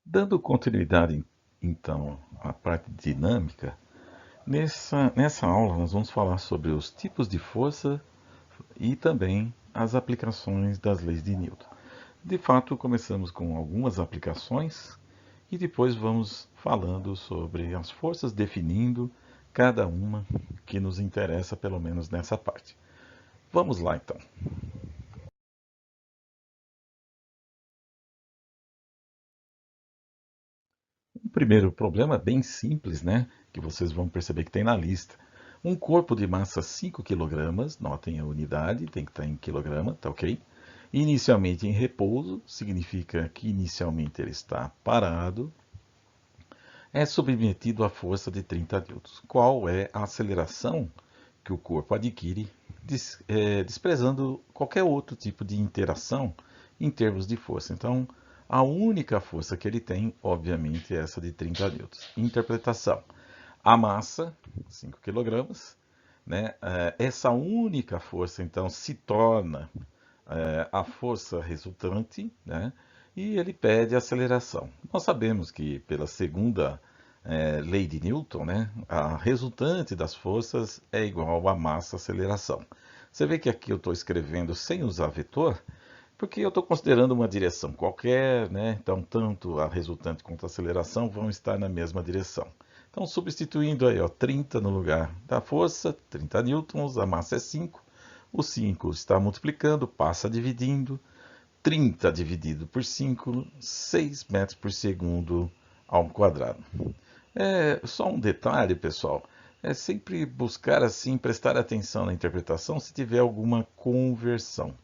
Dando continuidade, então, à parte dinâmica, nessa aula nós vamos falar sobre os tipos de força e também as aplicações das leis de Newton. De fato, começamos com algumas aplicações e depois vamos falando sobre as forças, definindo cada uma que nos interessa, pelo menos nessa parte. Vamos lá, então. O primeiro problema é bem simples, né? Que vocês vão perceber que tem na lista. Um corpo de massa 5 kg, notem a unidade, tem que estar em quilograma, tá ok? Inicialmente em repouso, significa que inicialmente ele está parado, é submetido à força de 30 newtons. Qual é a aceleração que o corpo adquire, desprezando qualquer outro tipo de interação em termos de força? Então, a única força que ele tem, obviamente, é essa de 30 newtons. Interpretação. A massa, 5 kg, né? Essa única força, então, se torna a força resultante, né? E ele pede aceleração. Nós sabemos que, pela segunda lei de Newton, né, a resultante das forças é igual à massa aceleração. Você vê que aqui eu estou escrevendo sem usar vetor, porque eu estou considerando uma direção qualquer, né? Então, tanto a resultante quanto a aceleração vão estar na mesma direção. Então, substituindo aí, ó, 30 no lugar da força, 30 newtons, a massa é 5. O 5 está multiplicando, passa dividindo. 30 dividido por 5, 6 metros por segundo ao quadrado. É só um detalhe, pessoal. É sempre buscar assim, prestar atenção na interpretação se tiver alguma conversão.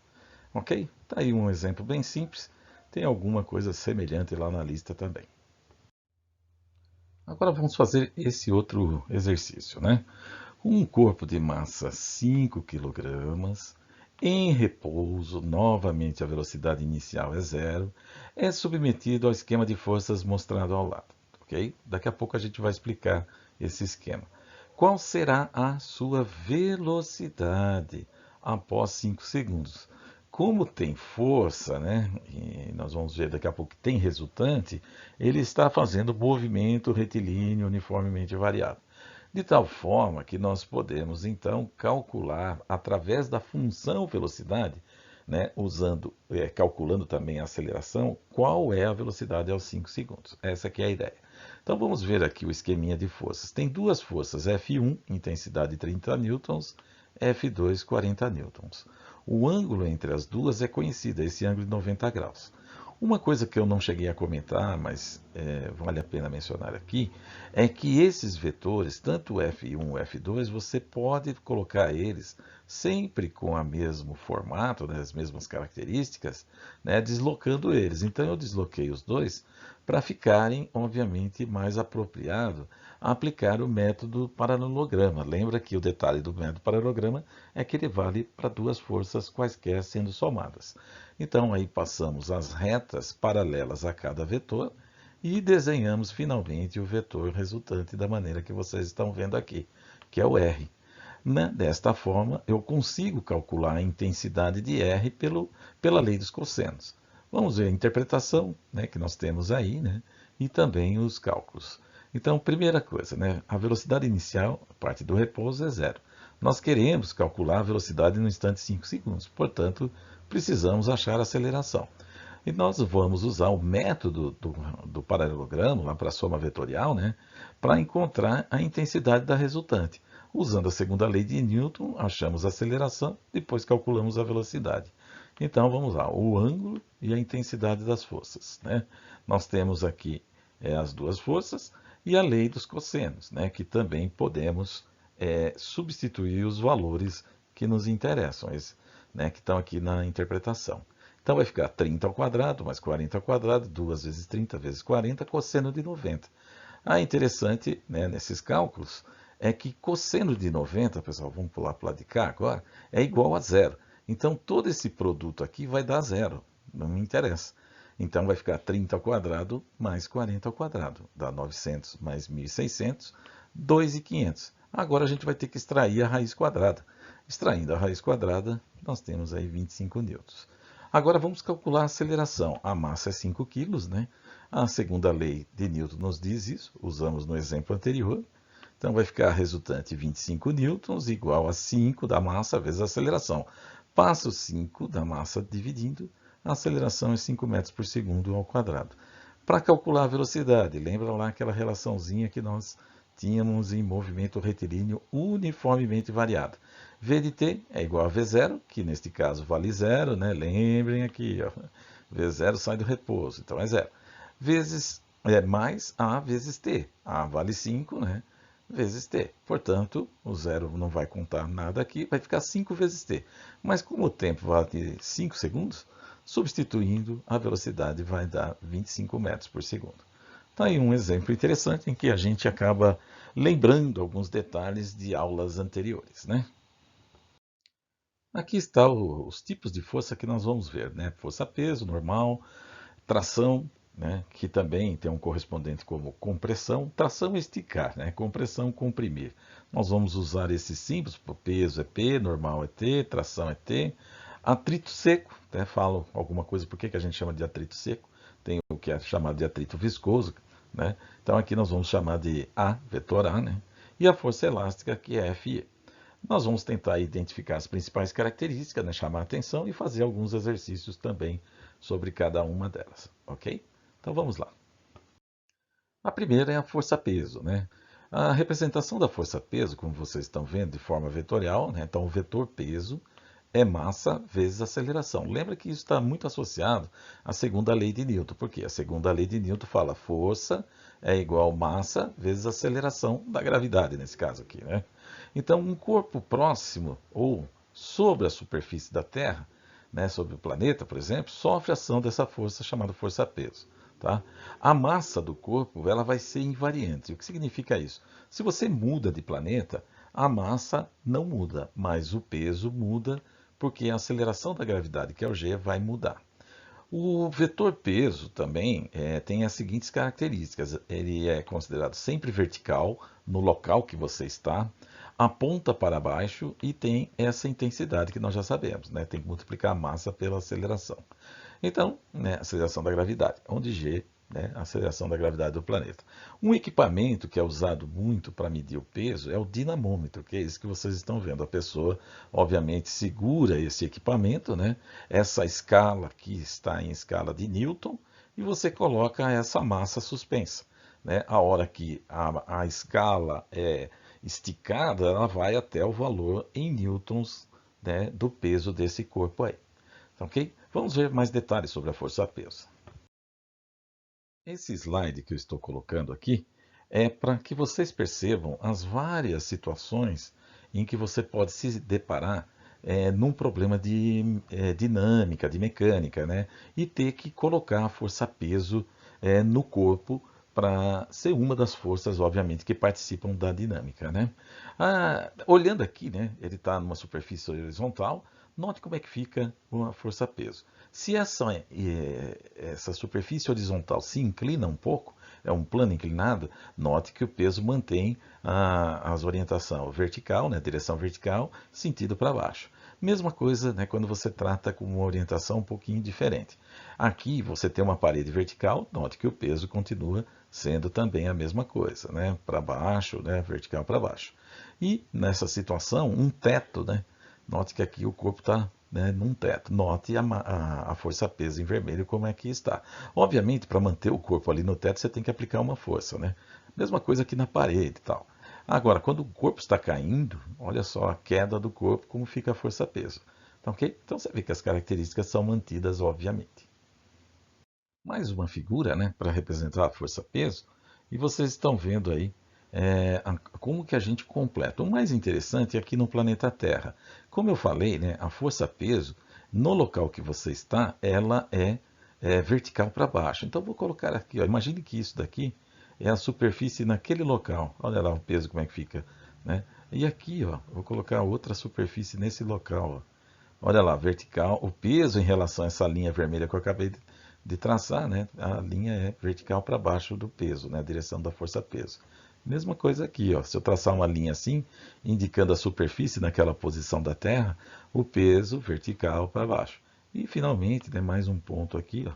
Ok? Tá aí um exemplo bem simples. Tem alguma coisa semelhante lá na lista também. Agora vamos fazer esse outro exercício, né? Um corpo de massa 5 kg, em repouso, novamente a velocidade inicial é zero, é submetido ao esquema de forças mostrado ao lado, ok? Daqui a pouco a gente vai explicar esse esquema. Qual será a sua velocidade após 5 segundos? Como tem força, né? E nós vamos ver daqui a pouco que tem resultante, ele está fazendo movimento retilíneo uniformemente variável. De tal forma que nós podemos então calcular através da função velocidade, né, calculando também a aceleração, qual é a velocidade aos 5 segundos. Essa aqui é a ideia. Então vamos ver aqui o esqueminha de forças. Tem duas forças, F1, intensidade 30 newtons, F2, 40 newtons. O ângulo entre as duas é conhecido, esse ângulo de 90 graus. Uma coisa que eu não cheguei a comentar, mas vale a pena mencionar aqui, é que esses vetores, tanto o F1 e o F2, você pode colocar eles sempre com o mesmo formato, né, as mesmas características, né, deslocando eles. Então eu desloquei os dois para ficarem, obviamente, mais apropriado a aplicar o método paralelograma. Lembra que o detalhe do método paralelograma é que ele vale para duas forças quaisquer sendo somadas. Então aí passamos as retas paralelas a cada vetor e desenhamos finalmente o vetor resultante da maneira que vocês estão vendo aqui, que é o R. Né? Desta forma, eu consigo calcular a intensidade de R pela lei dos cossenos. Vamos ver a interpretação, né, que nós temos aí, né, e também os cálculos. Então, primeira coisa, né, a velocidade inicial, a parte do repouso, é zero. Nós queremos calcular a velocidade no instante 5 segundos, portanto, precisamos achar a aceleração. E nós vamos usar o método do paralelogramo, lá para a soma vetorial, né, para encontrar a intensidade da resultante. Usando a segunda lei de Newton, achamos a aceleração, depois calculamos a velocidade. Então vamos lá, o ângulo e a intensidade das forças. Né? Nós temos aqui as duas forças e a lei dos cossenos, né, que também podemos substituir os valores que nos interessam, né, que estão aqui na interpretação. Então vai ficar 30 ao quadrado mais 40 ao quadrado, 2 vezes 30 vezes 40, cosseno de 90. Ah, interessante, né, nesses cálculos é que cosseno de 90, pessoal, vamos pular para o lado de cá agora, é igual a zero. Então todo esse produto aqui vai dar zero, não me interessa. Então vai ficar 30 ao quadrado mais 40 ao quadrado, dá 900 mais 1.600, 2.500. Agora a gente vai ter que extrair a raiz quadrada. Extraindo a raiz quadrada, nós temos aí 25 newtons. Agora vamos calcular a aceleração. A massa é 5 quilos, né? A segunda lei de Newton nos diz isso, usamos no exemplo anterior. Então vai ficar a resultante 25 newtons igual a 5 da massa vezes a aceleração. Passa o 5 da massa dividindo, a aceleração é 5 metros por segundo ao quadrado. Para calcular a velocidade, lembra lá aquela relaçãozinha que nós tínhamos em movimento retilíneo uniformemente variado. V de t é igual a V0, que neste caso vale zero, né? Lembrem aqui, ó. V0 sai do repouso, então é zero. Vezes, mais A vezes t. A vale 5, né? Vezes t. Portanto, o zero não vai contar nada aqui, vai ficar 5 vezes t. Mas como o tempo vale 5 segundos, substituindo, a velocidade vai dar 25 metros por segundo. Está aí um exemplo interessante em que a gente acaba lembrando alguns detalhes de aulas anteriores, né? Aqui estão os tipos de força que nós vamos ver, né? Força-peso, normal, tração, né? Que também tem um correspondente como compressão. Tração é esticar, né? Compressão, comprimir. Nós vamos usar esses símbolos, peso é P, normal é T, tração é T. Atrito seco, né? Falo alguma coisa, por que a gente chama de atrito seco? Tem o que é chamado de atrito viscoso, né? Então aqui nós vamos chamar de A, vetor A, né? E a força elástica, que é FE. Nós vamos tentar identificar as principais características, né, chamar a atenção e fazer alguns exercícios também sobre cada uma delas, ok? Então vamos lá. A primeira é a força-peso, né? A representação da força-peso, como vocês estão vendo, de forma vetorial, né? Então o vetor peso é massa vezes aceleração. Lembra que isso está muito associado à segunda lei de Newton, porque a segunda lei de Newton fala força é igual massa vezes aceleração da gravidade, nesse caso aqui, né? Então, um corpo próximo ou sobre a superfície da Terra, né, sobre o planeta, por exemplo, sofre a ação dessa força chamada força-peso. Tá? A massa do corpo ela vai ser invariante. O que significa isso? Se você muda de planeta, a massa não muda, mas o peso muda porque a aceleração da gravidade, que é o g, vai mudar. O vetor peso também tem as seguintes características. Ele é considerado sempre vertical no local que você está, aponta para baixo e tem essa intensidade que nós já sabemos, né? Tem que multiplicar a massa pela aceleração. Então, né, aceleração da gravidade, onde G, né, a aceleração da gravidade do planeta. Um equipamento que é usado muito para medir o peso é o dinamômetro, que é isso que vocês estão vendo. A pessoa, obviamente, segura esse equipamento, né, essa escala que está em escala de Newton, e você coloca essa massa suspensa. Né? A hora que a escala é esticada, ela vai até o valor em newtons, né, do peso desse corpo aí. Ok? Vamos ver mais detalhes sobre a força-peso. Esse slide que eu estou colocando aqui é para que vocês percebam as várias situações em que você pode se deparar num problema de dinâmica, de mecânica, né? E ter que colocar a força-peso no corpo para ser uma das forças, obviamente, que participam da dinâmica, né? Olhando aqui, né? Ele está numa superfície horizontal. Note como é que fica a força-peso. Se essa superfície horizontal se inclina um pouco, é um plano inclinado, note que o peso mantém as orientação vertical, né, direção vertical, sentido para baixo. Mesma coisa, né, quando você trata com uma orientação um pouquinho diferente. Aqui você tem uma parede vertical, note que o peso continua sendo também a mesma coisa, né, para baixo, né, vertical para baixo. E nessa situação, um teto, né, note que aqui o corpo está, né, num teto. Note a força-peso em vermelho como é que está. Obviamente, para manter o corpo ali no teto, você tem que aplicar uma força, né? Mesma coisa aqui na parede e tal. Agora, quando o corpo está caindo, olha só a queda do corpo, como fica a força-peso. Tá, ok? Então você vê que as características são mantidas, obviamente. Mais uma figura, né, para representar a força-peso. E vocês estão vendo aí como que a gente completa. O mais interessante é aqui no planeta Terra. Como eu falei, né, a força-peso, no local que você está, ela é vertical para baixo. Então, vou colocar aqui, ó, imagine que isso daqui é a superfície naquele local. Olha lá o peso como é que fica. Né? E aqui, ó, vou colocar outra superfície nesse local. Ó. Olha lá, vertical, o peso em relação a essa linha vermelha que eu acabei de traçar, né? A linha é vertical para baixo do peso, né? A direção da força-peso. Mesma coisa aqui, ó. Se eu traçar uma linha assim, indicando a superfície naquela posição da Terra, o peso vertical para baixo. E finalmente, né, mais um ponto aqui, ó,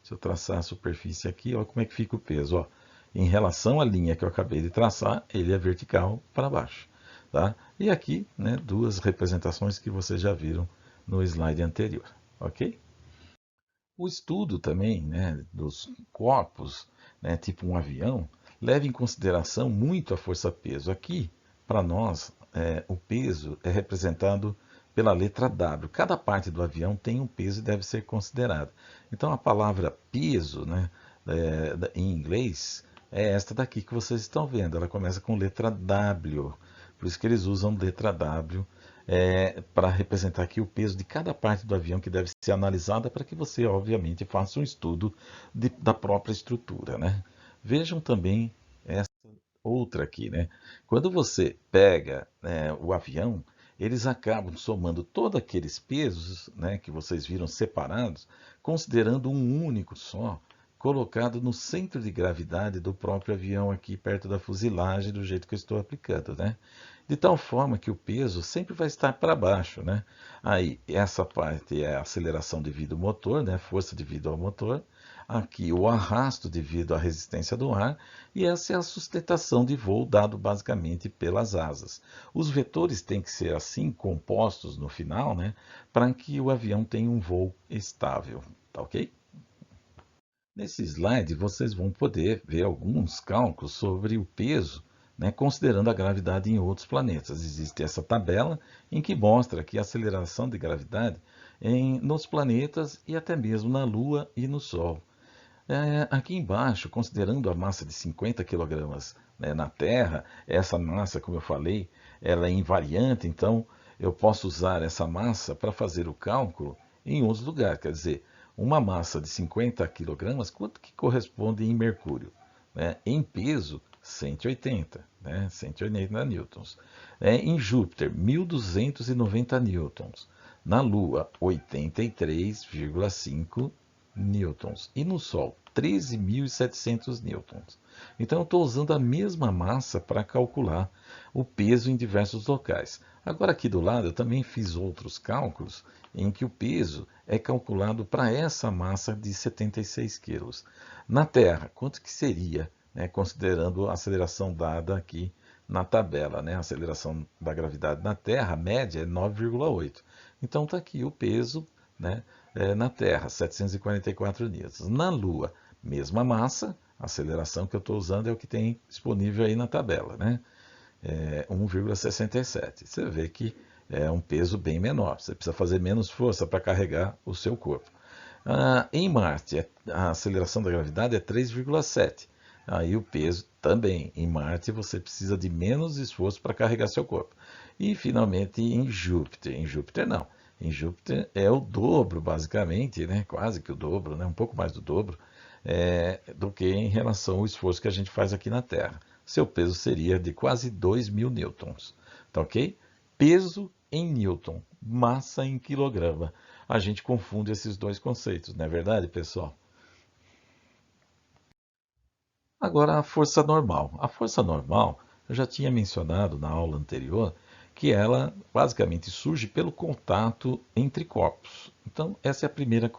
Se eu traçar a superfície aqui, ó, como é que fica o peso, ó. Em relação à linha que eu acabei de traçar, ele é vertical para baixo, tá? E aqui, né, duas representações que vocês já viram no slide anterior, ok? O estudo também, né, dos corpos, né, tipo um avião, leva em consideração muito a força-peso. Aqui, para nós, o peso é representado pela letra W. Cada parte do avião tem um peso e deve ser considerado. Então, a palavra peso, né, em inglês, é esta daqui que vocês estão vendo. Ela começa com letra W. Por isso que eles usam letra W para representar aqui o peso de cada parte do avião que deve ser analisada para que você, obviamente, faça um estudo da própria estrutura, né? Vejam também essa outra aqui, né? Quando você pega o avião, eles acabam somando todos aqueles pesos, né, que vocês viram separados, considerando um único só, colocado no centro de gravidade do próprio avião aqui perto da fuselagem, do jeito que eu estou aplicando, né? De tal forma que o peso sempre vai estar para baixo, né? Aí, essa parte é a aceleração devido ao motor, né? Força devido ao motor. Aqui, o arrasto devido à resistência do ar. E essa é a sustentação de voo dado basicamente pelas asas. Os vetores têm que ser assim, compostos no final, né? Para que o avião tenha um voo estável, tá ok? Nesse slide, vocês vão poder ver alguns cálculos sobre o peso, né, considerando a gravidade em outros planetas. Existe essa tabela em que mostra aqui a aceleração de gravidade nos planetas e até mesmo na Lua e no Sol. Aqui embaixo, considerando a massa de 50 kg, né, na Terra, essa massa, como eu falei, ela é invariante, então eu posso usar essa massa para fazer o cálculo em outros lugares. Quer dizer, uma massa de 50 kg, quanto que corresponde em mercúrio? Né? Em peso, 180, né? 180 newtons. Em Júpiter, 1.290 newtons. Na Lua, 83,5 newtons. E no Sol, 13.700 newtons. Então, eu estou usando a mesma massa para calcular o peso em diversos locais. Agora, aqui do lado, eu também fiz outros cálculos em que o peso é calculado para essa massa de 76 quilos. Na Terra, quanto que seria, né, considerando a aceleração dada aqui na tabela, né? A aceleração da gravidade na Terra, a média é 9,8. Então, está aqui o peso, né, na Terra, 744 newtons. Na Lua, mesma massa, a aceleração que eu estou usando é o que tem disponível aí na tabela, né? 1,67. Você vê que é um peso bem menor. Você precisa fazer menos força para carregar o seu corpo. Em Marte, a aceleração da gravidade é 3,7. Aí o peso também. Em Marte, você precisa de menos esforço para carregar seu corpo. E, finalmente, em Júpiter. Em Júpiter, não. Em Júpiter é o dobro, basicamente, né? Quase que o dobro, né? Um pouco mais do dobro, do que em relação ao esforço que a gente faz aqui na Terra. Seu peso seria de quase 2.000 newtons. Tá ok? Peso em newton, massa em quilograma. A gente confunde esses dois conceitos, não é verdade, pessoal? Agora, a força normal. A força normal, eu já tinha mencionado na aula anterior, que ela basicamente surge pelo contato entre corpos. Então, essa é a primeira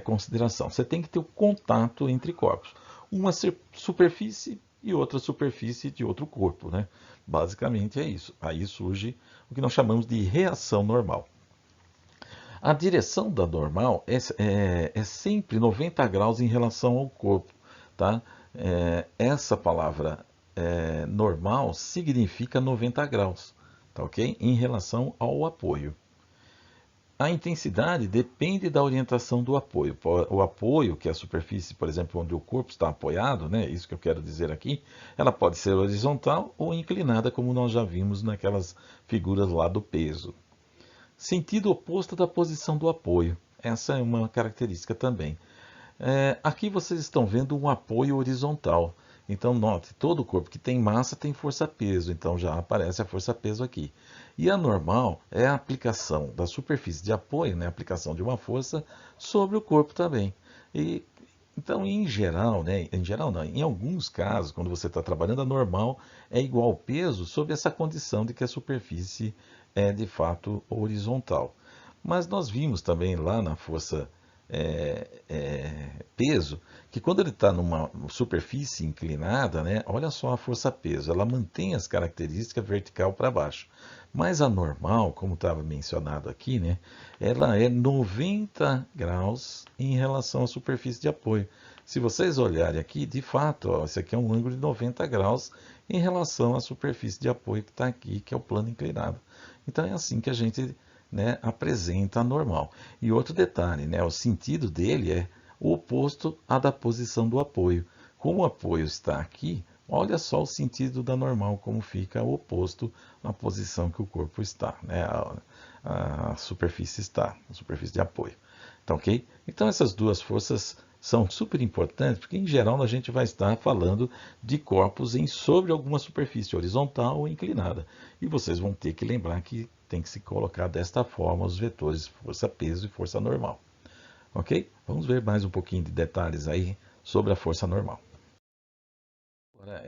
consideração. Você tem que ter o contato entre corpos. Uma superfície e outra superfície de outro corpo, né? Basicamente é isso. Aí surge o que nós chamamos de reação normal. A direção da normal é sempre 90 graus em relação ao corpo, tá? Essa palavra normal significa 90 graus, tá ok? Em relação ao apoio. A intensidade depende da orientação do apoio. O apoio, que é a superfície, por exemplo, onde o corpo está apoiado, né? Isso que eu quero dizer aqui, ela pode ser horizontal ou inclinada, como nós já vimos naquelas figuras lá do peso. Sentido oposto da posição do apoio. Essa é uma característica também. Aqui vocês estão vendo um apoio horizontal. Então, note, todo corpo que tem massa tem força-peso, então já aparece a força-peso aqui. E a normal é a aplicação da superfície de apoio, né, a aplicação de uma força sobre o corpo também. E, então, em geral, né, em geral não, em alguns casos, quando você está trabalhando, a normal é igual ao peso sob essa condição de que a superfície é de fato horizontal. Mas nós vimos também lá na força peso, que quando ele está numa superfície inclinada, né, olha só a força-peso, ela mantém as características vertical para baixo. Mas a normal, como estava mencionado aqui, né, ela é 90 graus em relação à superfície de apoio. Se vocês olharem aqui, de fato, ó, esse aqui é um ângulo de 90 graus em relação à superfície de apoio que está aqui, que é o plano inclinado. Então é assim que a gente, né, apresenta a normal. E outro detalhe, né, o sentido dele é o oposto à da posição do apoio. Como o apoio está aqui, olha só o sentido da normal, como fica o oposto à posição que o corpo está, né, a superfície está, a superfície de apoio. Tá ok? Então essas duas forças são super importantes, porque em geral a gente vai estar falando de corpos em sobre alguma superfície horizontal ou inclinada. E vocês vão ter que lembrar que tem que se colocar desta forma os vetores força-peso e força normal. Ok? Vamos ver mais um pouquinho de detalhes aí sobre a força normal. Agora,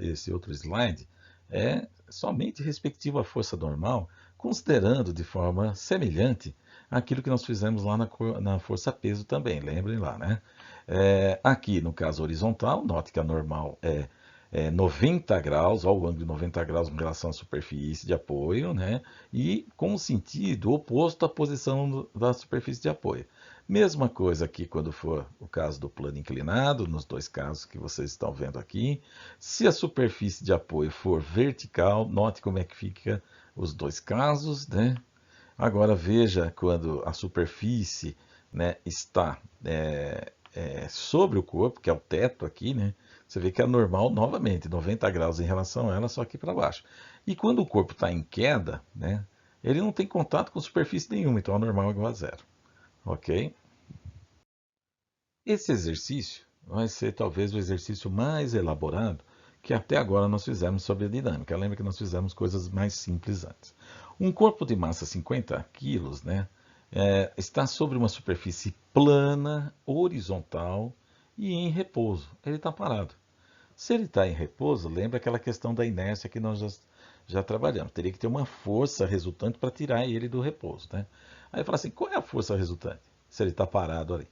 esse outro slide é somente respectivo à força normal, considerando de forma semelhante aquilo que nós fizemos lá na força-peso também, lembrem lá, né? Aqui, no caso horizontal, note que a normal é 90 graus, ó, o ângulo de 90 graus em relação à superfície de apoio, né? E com o sentido oposto à posição da superfície de apoio. Mesma coisa aqui quando for o caso do plano inclinado, nos dois casos que vocês estão vendo aqui. Se a superfície de apoio for vertical, note como é que fica os dois casos, né? Agora veja quando a superfície, né, está sobre o corpo, que é o teto aqui, né? Você vê que é normal novamente, 90 graus em relação a ela, só aqui para baixo. E quando o corpo está em queda, né, ele não tem contato com superfície nenhuma, então a normal é igual a zero. Ok? Esse exercício vai ser talvez o exercício mais elaborado que até agora nós fizemos sobre a dinâmica. Lembra que nós fizemos coisas mais simples antes. Um corpo de massa 50 quilos, né, está sobre uma superfície plana, horizontal e em repouso. Ele está parado. Se ele está em repouso, lembra aquela questão da inércia que nós já trabalhamos. Teria que ter uma força resultante para tirar ele do repouso. Né? Aí fala assim, qual é a força resultante? Se ele está parado ali.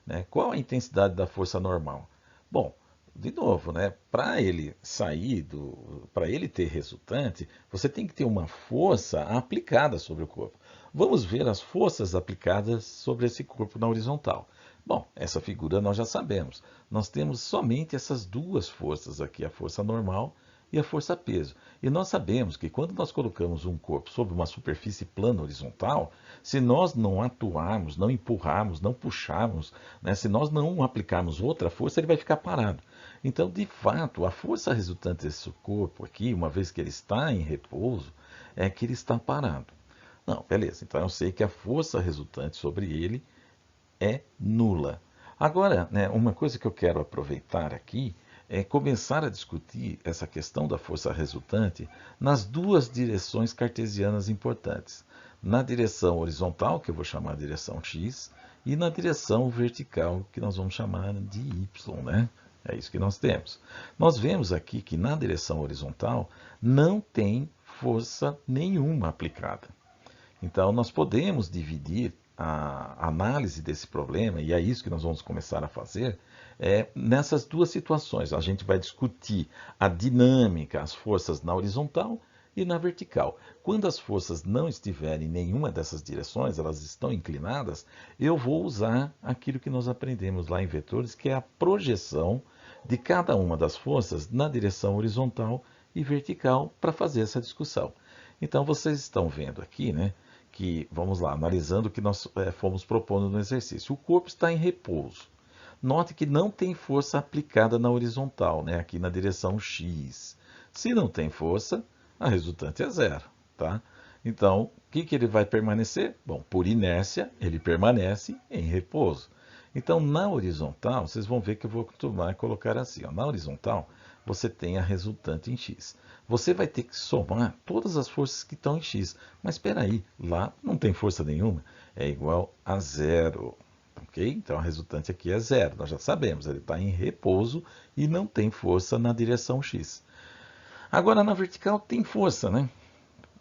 Né? Qual a intensidade da força normal? Bom, de novo, né? Para ele para ele ter resultante, você tem que ter uma força aplicada sobre o corpo. Vamos ver as forças aplicadas sobre esse corpo na horizontal. Bom, essa figura nós já sabemos. Nós temos somente essas duas forças aqui, a força normal e a força-peso. E nós sabemos que quando nós colocamos um corpo sobre uma superfície plana horizontal, se nós não atuarmos, não empurrarmos, não puxarmos, né, se nós não aplicarmos outra força, ele vai ficar parado. Então, de fato, a força resultante desse corpo aqui, uma vez que ele está em repouso, é que ele está parado. Não, beleza. Então eu sei que a força resultante sobre ele é nula. Agora, né, uma coisa que eu quero aproveitar aqui é começar a discutir essa questão da força resultante nas duas direções cartesianas importantes. Na direção horizontal, que eu vou chamar de direção x, e na direção vertical, que nós vamos chamar de y, né? É isso que nós temos. Nós vemos aqui que na direção horizontal não tem força nenhuma aplicada. Então, nós podemos dividir a análise desse problema, e é isso que nós vamos começar a fazer, nessas duas situações. A gente vai discutir a dinâmica, as forças na horizontal e na vertical. Quando as forças não estiverem em nenhuma dessas direções, elas estão inclinadas, eu vou usar aquilo que nós aprendemos lá em vetores, que é a projeção de cada uma das forças na direção horizontal e vertical para fazer essa discussão. Então, vocês estão vendo aqui, né, que, vamos lá, analisando o que nós fomos propondo no exercício. O corpo está em repouso. Note que não tem força aplicada na horizontal, né, aqui na direção X. Se não tem força, a resultante é zero. Tá? Então, o que ele vai permanecer? Bom, por inércia, ele permanece em repouso. Então, na horizontal, vocês vão ver que eu vou costumar colocar assim. Ó, na horizontal, você tem a resultante em x. Você vai ter que somar todas as forças que estão em x. Mas espera aí, lá não tem força nenhuma. É igual a zero. Ok? Então, a resultante aqui é zero. Nós já sabemos, ele está em repouso e não tem força na direção x. Agora, na vertical, tem força, né?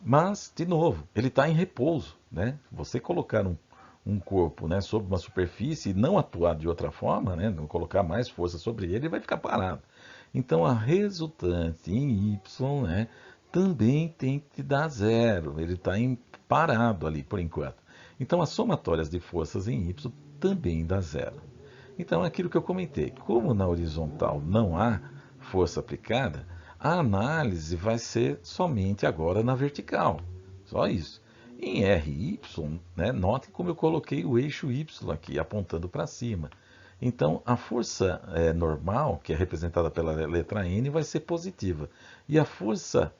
Mas, de novo, ele está em repouso. Né? Você colocar um corpo, né, sobre uma superfície e não atuar de outra forma, né, não colocar mais força sobre ele, ele vai ficar parado. Então a resultante em Y, né, também tem que dar zero, ele está parado ali por enquanto. Então as somatórias de forças em Y também dá zero. Então, aquilo que eu comentei, como na horizontal não há força aplicada, a análise vai ser somente agora na vertical. Só isso. Em RY, né, note como eu coloquei o eixo Y aqui, apontando para cima. Então, a força normal, que é representada pela letra N, vai ser positiva. E a força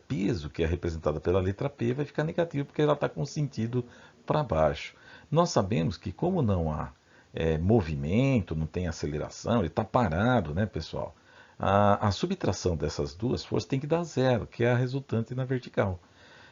peso, que é representada pela letra P, vai ficar negativa, porque ela está com sentido para baixo. Nós sabemos que, como não há movimento, não tem aceleração, ele está parado, né, pessoal? A subtração dessas duas forças tem que dar zero, que é a resultante na vertical.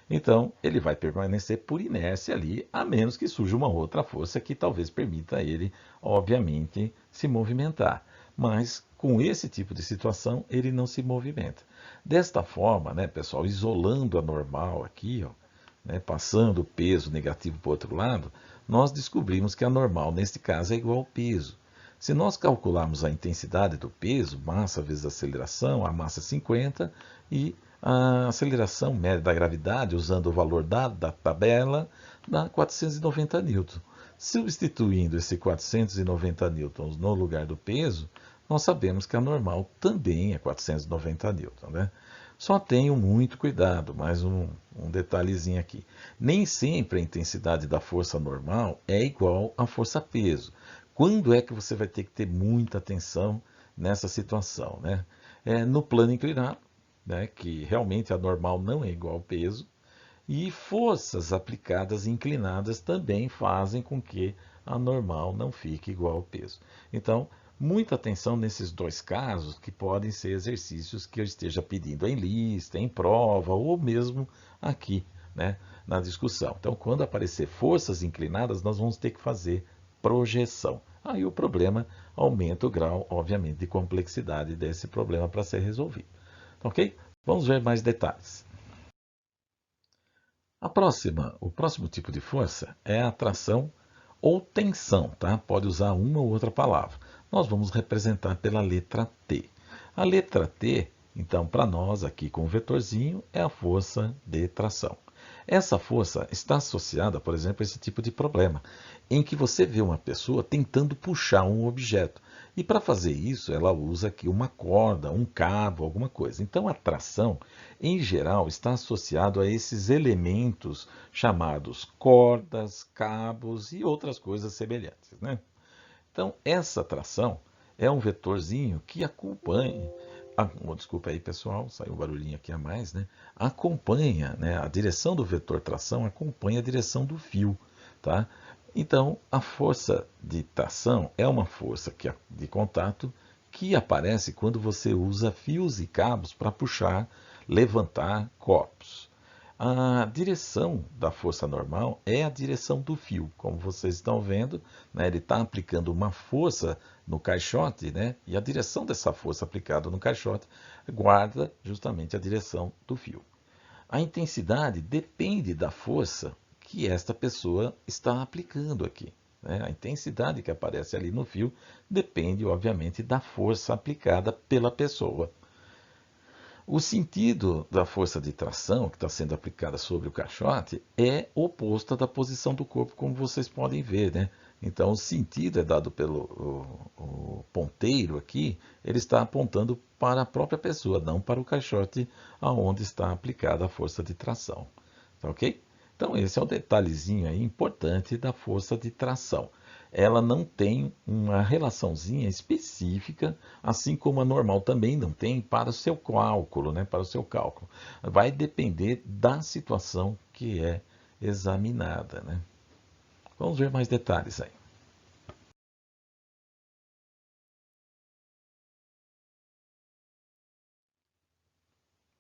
Então, ele vai permanecer por inércia ali, a menos que surja uma outra força que talvez permita ele, obviamente, se movimentar. Mas, com esse tipo de situação, ele não se movimenta. Desta forma, né, pessoal, isolando a normal aqui, ó, né, passando o peso negativo para o outro lado, nós descobrimos que a normal, neste caso, é igual ao peso. Se nós calcularmos a intensidade do peso, massa vezes aceleração, a massa é 50 e a aceleração média da gravidade, usando o valor da tabela, dá 490 newtons. Substituindo esse 490 newtons no lugar do peso, nós sabemos que a normal também é 490 newtons, né? Só tenham muito cuidado, mais um detalhezinho aqui. Nem sempre a intensidade da força normal é igual à força peso. Quando é que você vai ter que ter muita atenção nessa situação, né? No plano inclinado, né, que realmente a normal não é igual ao peso, e forças aplicadas inclinadas também fazem com que a normal não fique igual ao peso. Então, muita atenção nesses dois casos, que podem ser exercícios que eu esteja pedindo em lista, em prova, ou mesmo aqui, né, na discussão. Então, quando aparecer forças inclinadas, nós vamos ter que fazer projeção. Aí o problema aumenta o grau, obviamente, de complexidade desse problema para ser resolvido. Ok? Vamos ver mais detalhes. O próximo tipo de força é a atração ou tensão, tá? Pode usar uma ou outra palavra. Nós vamos representar pela letra T. A letra T, então, para nós aqui com o vetorzinho, é a força de tração. Essa força está associada, por exemplo, a esse tipo de problema, em que você vê uma pessoa tentando puxar um objeto. E para fazer isso, ela usa aqui uma corda, um cabo, alguma coisa. Então, a tração, em geral, está associado a esses elementos chamados cordas, cabos e outras coisas semelhantes, né? Então, essa tração é um vetorzinho que acompanha. Desculpa aí, pessoal, saiu um barulhinho aqui a mais, né? Acompanha, né? A direção do vetor tração acompanha a direção do fio, tá? Então, a força de tração é uma força de contato que aparece quando você usa fios e cabos para puxar, levantar corpos. A direção da força normal é a direção do fio. Como vocês estão vendo, né, ele está aplicando uma força no caixote, né, e a direção dessa força aplicada no caixote guarda justamente a direção do fio. A intensidade depende da força que esta pessoa está aplicando aqui, né? A intensidade que aparece ali no fio depende, obviamente, da força aplicada pela pessoa. O sentido da força de tração que está sendo aplicada sobre o caixote é oposta da posição do corpo, como vocês podem ver, né? Então, o sentido é dado pelo o ponteiro aqui, ele está apontando para a própria pessoa, não para o caixote aonde está aplicada a força de tração. Tá ok? Então, esse é o detalhezinho aí importante da força de tração. Ela não tem uma relaçãozinha específica, assim como a normal também não tem para o seu cálculo, né? Para o seu cálculo. Vai depender da situação que é examinada, né? Vamos ver mais detalhes aí.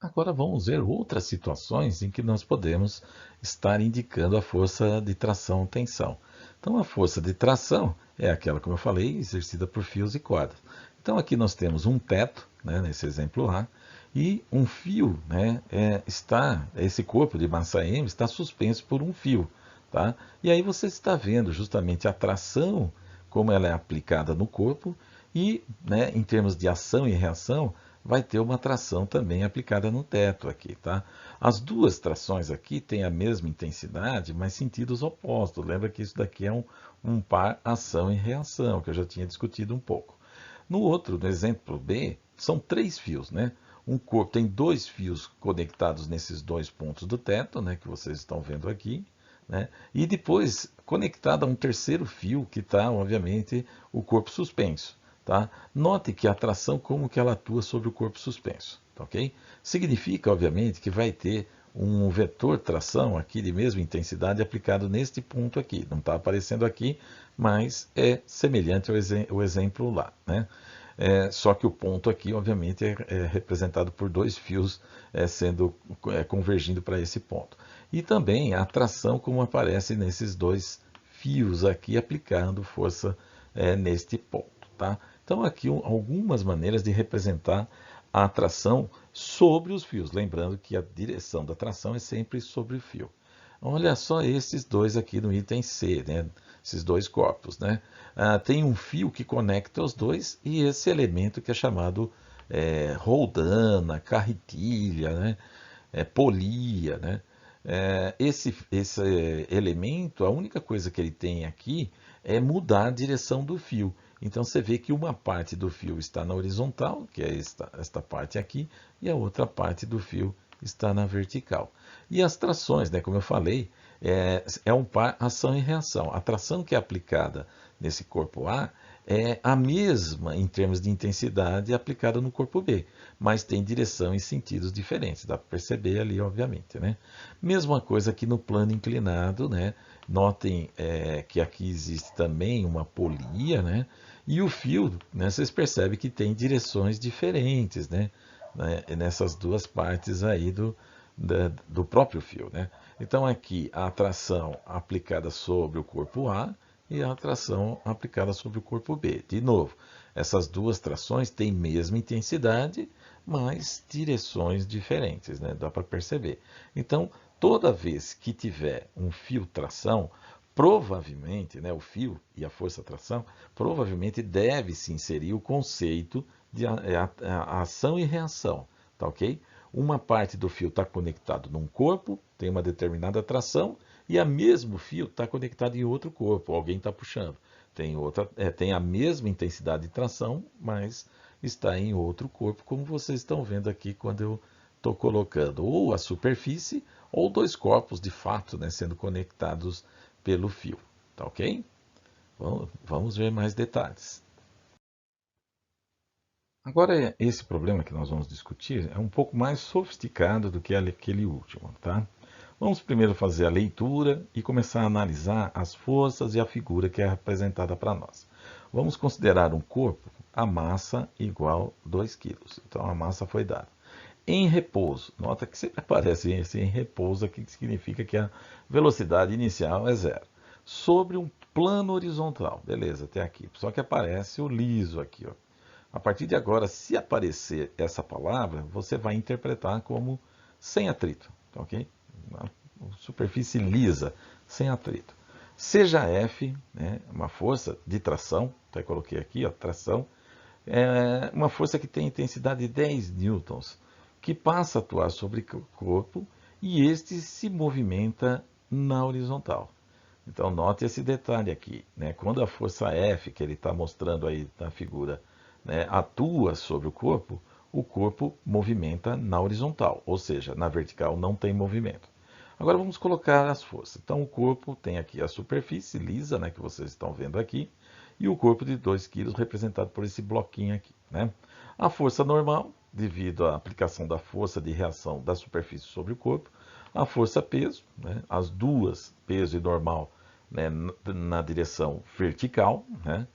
Agora vamos ver outras situações em que nós podemos estar indicando a força de tração-tensão. Então, a força de tração é aquela, como eu falei, exercida por fios e cordas. Então, aqui nós temos um teto, né, nesse exemplo lá, e um fio, né, esse corpo de massa M está suspenso por um fio. tá? E aí você está vendo justamente a tração, como ela é aplicada no corpo, e, né, em termos de ação e reação, vai ter uma tração também aplicada no teto aqui, tá? As duas trações aqui têm a mesma intensidade, mas sentidos opostos. Lembra que isso daqui é um par ação e reação, que eu já tinha discutido um pouco. No outro, no exemplo B, são três fios, né? Um corpo tem dois fios conectados nesses dois pontos do teto, né, que vocês estão vendo aqui, né? E depois conectado a um terceiro fio que está, obviamente, o corpo suspenso, tá? Note que a tração como que ela atua sobre o corpo suspenso, tá, ok? Significa, obviamente, que vai ter um vetor tração aqui de mesma intensidade aplicado neste ponto aqui. Não está aparecendo aqui, mas é semelhante ao exemplo lá, né? Só que o ponto aqui, obviamente, é representado por dois fios convergindo para esse ponto. E também a tração como aparece nesses dois fios aqui aplicando força neste ponto, tá? Então aqui algumas maneiras de representar a atração sobre os fios, lembrando que a direção da tração é sempre sobre o fio. Olha só esses dois aqui no item C, né? Esses dois corpos, né? Tem um fio que conecta os dois e esse elemento que é chamado roldana, carretilha, né? Polia, né? Esse elemento, a única coisa que ele tem aqui é mudar a direção do fio. Então você vê que uma parte do fio está na horizontal, que é esta parte aqui, e a outra parte do fio está na vertical. E as trações, né, como eu falei, é um par ação e reação. A tração que é aplicada nesse corpo A é a mesma em termos de intensidade aplicada no corpo B, mas tem direção e sentidos diferentes. Dá para perceber ali, obviamente, né? Mesma coisa aqui no plano inclinado, né? Notem que aqui existe também uma polia, né? E o fio, né, vocês percebem que tem direções diferentes, né? Nessas duas partes aí do próprio fio, né? Então aqui a atração aplicada sobre o corpo A e a tração aplicada sobre o corpo B. De novo, essas duas trações têm mesma intensidade, mas direções diferentes, né? Dá para perceber. Então, toda vez que tiver um fio tração, provavelmente, né, o fio e a força tração, provavelmente deve se inserir o conceito de ação e reação, tá ok? Uma parte do fio está conectado num corpo, tem uma determinada tração, e a mesmo fio está conectado em outro corpo, alguém está puxando. Tem a mesma intensidade de tração, mas está em outro corpo, como vocês estão vendo aqui quando eu estou colocando ou a superfície ou dois corpos de fato, né, sendo conectados pelo fio. Tá ok? Vamos ver mais detalhes. Agora, esse problema que nós vamos discutir é um pouco mais sofisticado do que aquele último, tá? Vamos primeiro fazer a leitura e começar a analisar as forças e a figura que é apresentada para nós. Vamos considerar um corpo, a massa igual 2 kg. Então, a massa foi dada. Em repouso, nota que sempre aparece esse em repouso aqui, que significa que a velocidade inicial é zero. Sobre um plano horizontal, beleza, até aqui. Só que aparece o liso aqui, ó. A partir de agora, se aparecer essa palavra, você vai interpretar como sem atrito, tá ok? Uma superfície lisa, sem atrito. Seja F, né, uma força de tração, até coloquei aqui, ó, tração, é uma força que tem intensidade de 10 newtons, que passa a atuar sobre o corpo e este se movimenta na horizontal. Então note esse detalhe aqui, né? Quando a força F, que ele está mostrando aí na figura, né, atua sobre o corpo movimenta na horizontal, ou seja, na vertical não tem movimento. Agora vamos colocar as forças. Então o corpo tem aqui a superfície lisa, né, que vocês estão vendo aqui, e o corpo de 2 kg representado por esse bloquinho aqui, né? A força normal, devido à aplicação da força de reação da superfície sobre o corpo, a força peso, né, as duas, peso e normal, né, na direção vertical, né?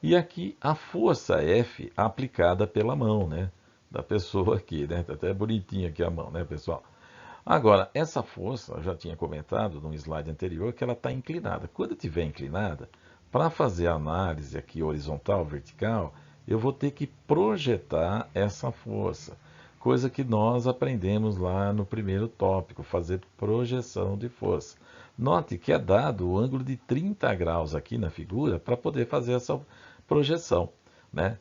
E aqui a força F aplicada pela mão, né, da pessoa aqui, né? Tá até bonitinha aqui a mão, né, pessoal? Agora, essa força, eu já tinha comentado no slide anterior que ela está inclinada. Quando estiver inclinada, para fazer a análise aqui horizontal, vertical, eu vou ter que projetar essa força, coisa que nós aprendemos lá no primeiro tópico, fazer projeção de força. Note que é dado o ângulo de 30 graus aqui na figura para poder fazer essa projeção, né?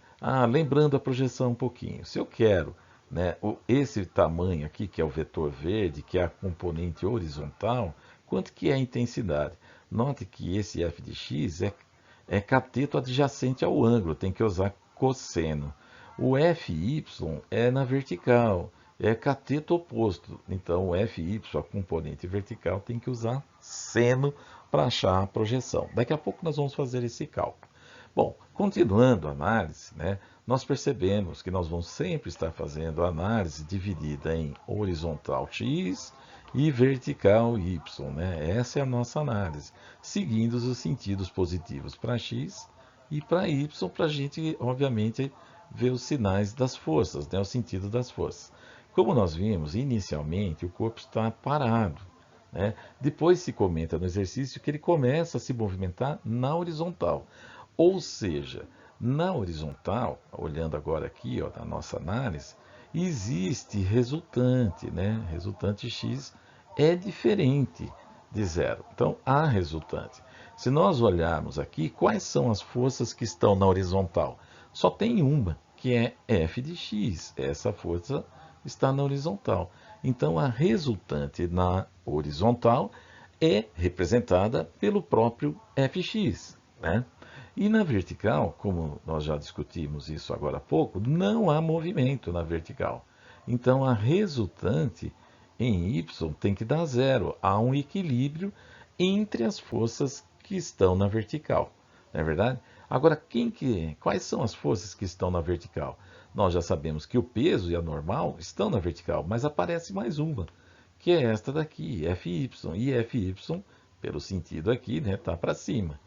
Lembrando a projeção um pouquinho. Se eu quero, né, esse tamanho aqui, que é o vetor verde, que é a componente horizontal, quanto que é a intensidade? Note que esse f de x é cateto adjacente ao ângulo, tem que usar cosseno. O fy é na vertical, é cateto oposto. Então, o fy, a componente vertical, tem que usar seno para achar a projeção. Daqui a pouco nós vamos fazer esse cálculo. Bom, continuando a análise, né, nós percebemos que nós vamos sempre estar fazendo a análise dividida em horizontal x e vertical y. Né? Essa é a nossa análise, seguindo os sentidos positivos para x e para y, para a gente, obviamente, ver os sinais das forças, né, o sentido das forças. Como nós vimos, inicialmente o corpo está parado. Né? Depois se comenta no exercício que ele começa a se movimentar na horizontal. Ou seja, na horizontal, olhando agora aqui ó, na nossa análise, existe resultante, né? Resultante x é diferente de zero. Então, há resultante. Se nós olharmos aqui, quais são as forças que estão na horizontal? Só tem uma, que é f de x. Essa força está na horizontal. Então, a resultante na horizontal é representada pelo próprio fx, né? E na vertical, como nós já discutimos isso agora há pouco, não há movimento na vertical. Então a resultante em y tem que dar zero. Há um equilíbrio entre as forças que estão na vertical. Não é verdade? Agora, quais são as forças que estão na vertical? Nós já sabemos que o peso e a normal estão na vertical, mas aparece mais uma, que é esta daqui, Fy. E Fy, pelo sentido aqui, está para cima.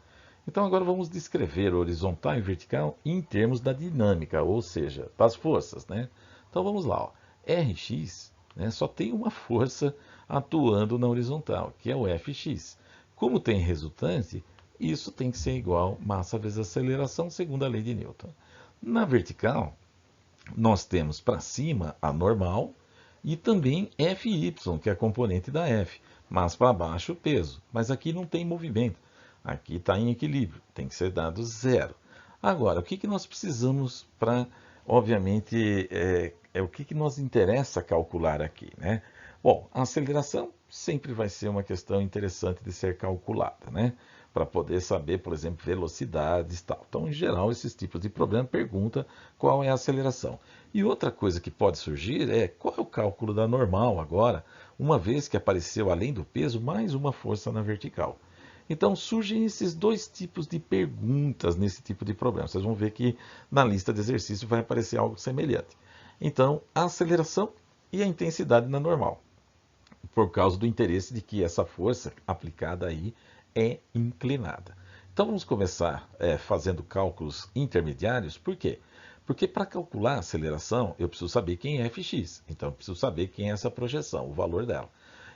Então agora vamos descrever horizontal e vertical em termos da dinâmica, ou seja, das forças. Né? Então vamos lá. Ó. Rx, né, só tem uma força atuando na horizontal, que é o Fx. Como tem resultante, isso tem que ser igual massa vezes aceleração, segundo a lei de Newton. Na vertical, nós temos para cima a normal e também Fy, que é a componente da F, mas para baixo o peso. Mas aqui não tem movimento. Aqui está em equilíbrio, tem que ser dado zero. Agora, o que nós precisamos para, obviamente, o que nos interessa calcular aqui, né? Bom, a aceleração sempre vai ser uma questão interessante de ser calculada, né? Para poder saber, por exemplo, velocidades e tal. Então, em geral, esses tipos de problema pergunta qual é a aceleração. E outra coisa que pode surgir é qual é o cálculo da normal agora, uma vez que apareceu, além do peso, mais uma força na vertical. Então surgem esses dois tipos de perguntas nesse tipo de problema. Vocês vão ver que na lista de exercício vai aparecer algo semelhante. Então, a aceleração e a intensidade na normal, por causa do interesse de que essa força aplicada aí é inclinada. Então vamos começar fazendo cálculos intermediários. Por quê? Porque para calcular a aceleração eu preciso saber quem é fx. Então eu preciso saber quem é essa projeção, o valor dela.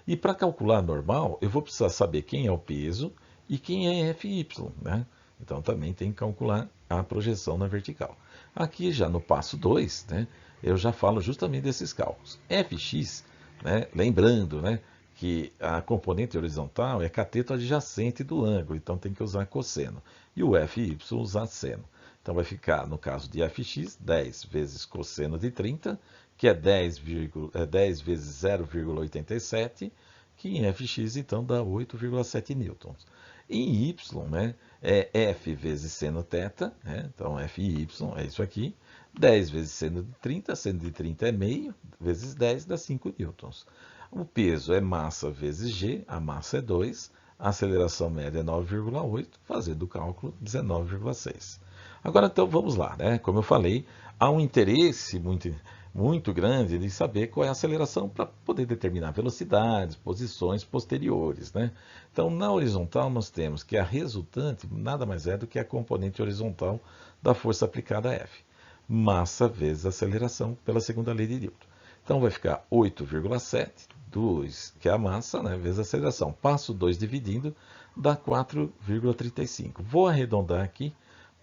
E para calcular normal, eu vou precisar saber quem é o peso e quem é Fy, né? Então também tem que calcular a projeção na vertical. Aqui já no passo 2, né, eu já falo justamente desses cálculos. Fx, né, lembrando, né, que a componente horizontal é cateto adjacente do ângulo, então tem que usar cosseno. E o Fy usar seno. Então vai ficar, no caso de Fx, 10 vezes cosseno de 30, que é 10 vezes 0,87, que em Fx então dá 8,7 newtons. Em y, né, é F vezes seno θ, né, então Fy é isso aqui, 10 vezes seno de 30 é meio, vezes 10 dá 5 newtons. O peso é massa vezes g, a massa é 2, a aceleração média é 9,8, fazendo o cálculo 19,6. Agora então vamos lá, né? Como eu falei, há um interesse muito grande de saber qual é a aceleração para poder determinar velocidades, posições posteriores, né? Então na horizontal nós temos que a resultante nada mais é do que a componente horizontal da força aplicada a F. Massa vezes aceleração pela segunda lei de Newton. Então vai ficar 8,7, 2, que é a massa, né, vezes a aceleração. Passo 2 dividindo, dá 4,35. Vou arredondar aqui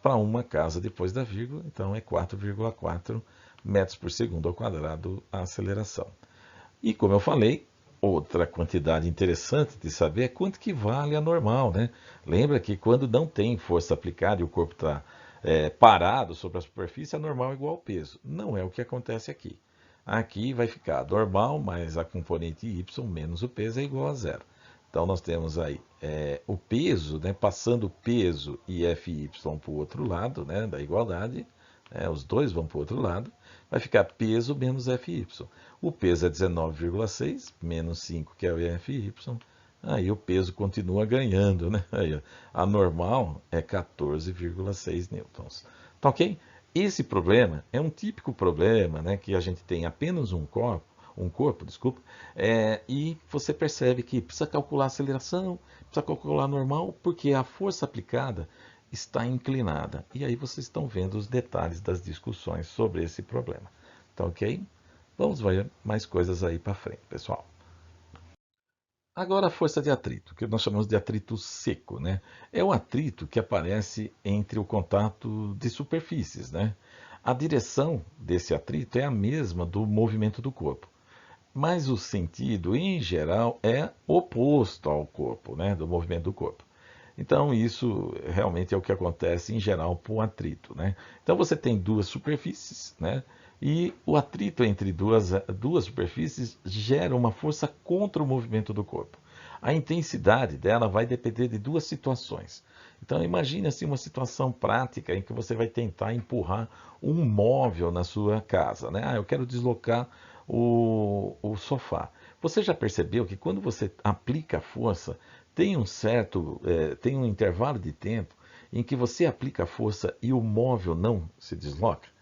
para uma casa depois da vírgula, então é 4,4 metros por segundo ao quadrado a aceleração. E como eu falei, outra quantidade interessante de saber é quanto que vale a normal, né? Lembra que quando não tem força aplicada e o corpo está parado sobre a superfície, a normal é igual ao peso. Não é o que acontece aqui. Aqui vai ficar normal mais a componente y menos o peso é igual a zero. Então nós temos aí o peso, né, passando o peso e Fy para o outro lado, né, da igualdade, os dois vão para o outro lado, vai ficar peso menos Fy. O peso é 19,6 menos 5, que é o Fy. Aí o peso continua ganhando, né? Aí, a normal é 14,6 newtons. Tá ok? Esse problema é um típico problema, né, que a gente tem apenas um corpo, desculpa, e você percebe que precisa calcular a aceleração, precisa calcular a normal, porque a força aplicada está inclinada. E aí vocês estão vendo os detalhes das discussões sobre esse problema. Tá ok? Vamos ver mais coisas aí para frente, pessoal. Agora a força de atrito, que nós chamamos de atrito seco, né? É o atrito que aparece entre o contato de superfícies, né? A direção desse atrito é a mesma do movimento do corpo, mas o sentido, em geral, é oposto ao corpo, né? Do movimento do corpo. Então, isso realmente é o que acontece em geral com o atrito, né? Então, você tem duas superfícies, né? E o atrito entre duas superfícies gera uma força contra o movimento do corpo. A intensidade dela vai depender de duas situações. Então, imagine assim uma situação prática em que você vai tentar empurrar um móvel na sua casa, né? Eu quero deslocar o sofá. Você já percebeu que quando você aplica a força, tem um intervalo de tempo em que você aplica a força e o móvel não se desloca?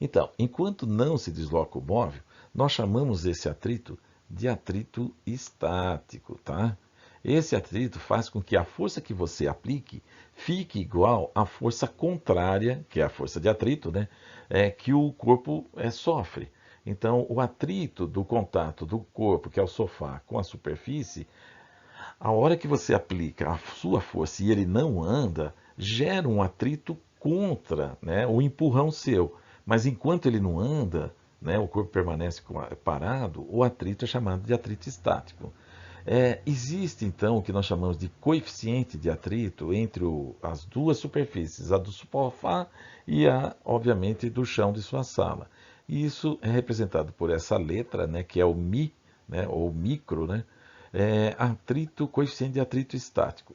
Então, enquanto não se desloca o móvel, nós chamamos esse atrito de atrito estático, tá? Esse atrito faz com que a força que você aplique fique igual à força contrária, que é a força de atrito, né? Que o corpo sofre. Então, o atrito do contato do corpo, que é o sofá, com a superfície, a hora que você aplica a sua força e ele não anda, gera um atrito contra, né, o empurrão seu. Mas enquanto ele não anda, né, o corpo permanece parado, o atrito é chamado de atrito estático. Existe então o que nós chamamos de coeficiente de atrito entre as duas superfícies, a do sofá e obviamente, do chão de sua sala. E isso é representado por essa letra, né, que é o Mi, né, ou micro, né, atrito, coeficiente de atrito estático.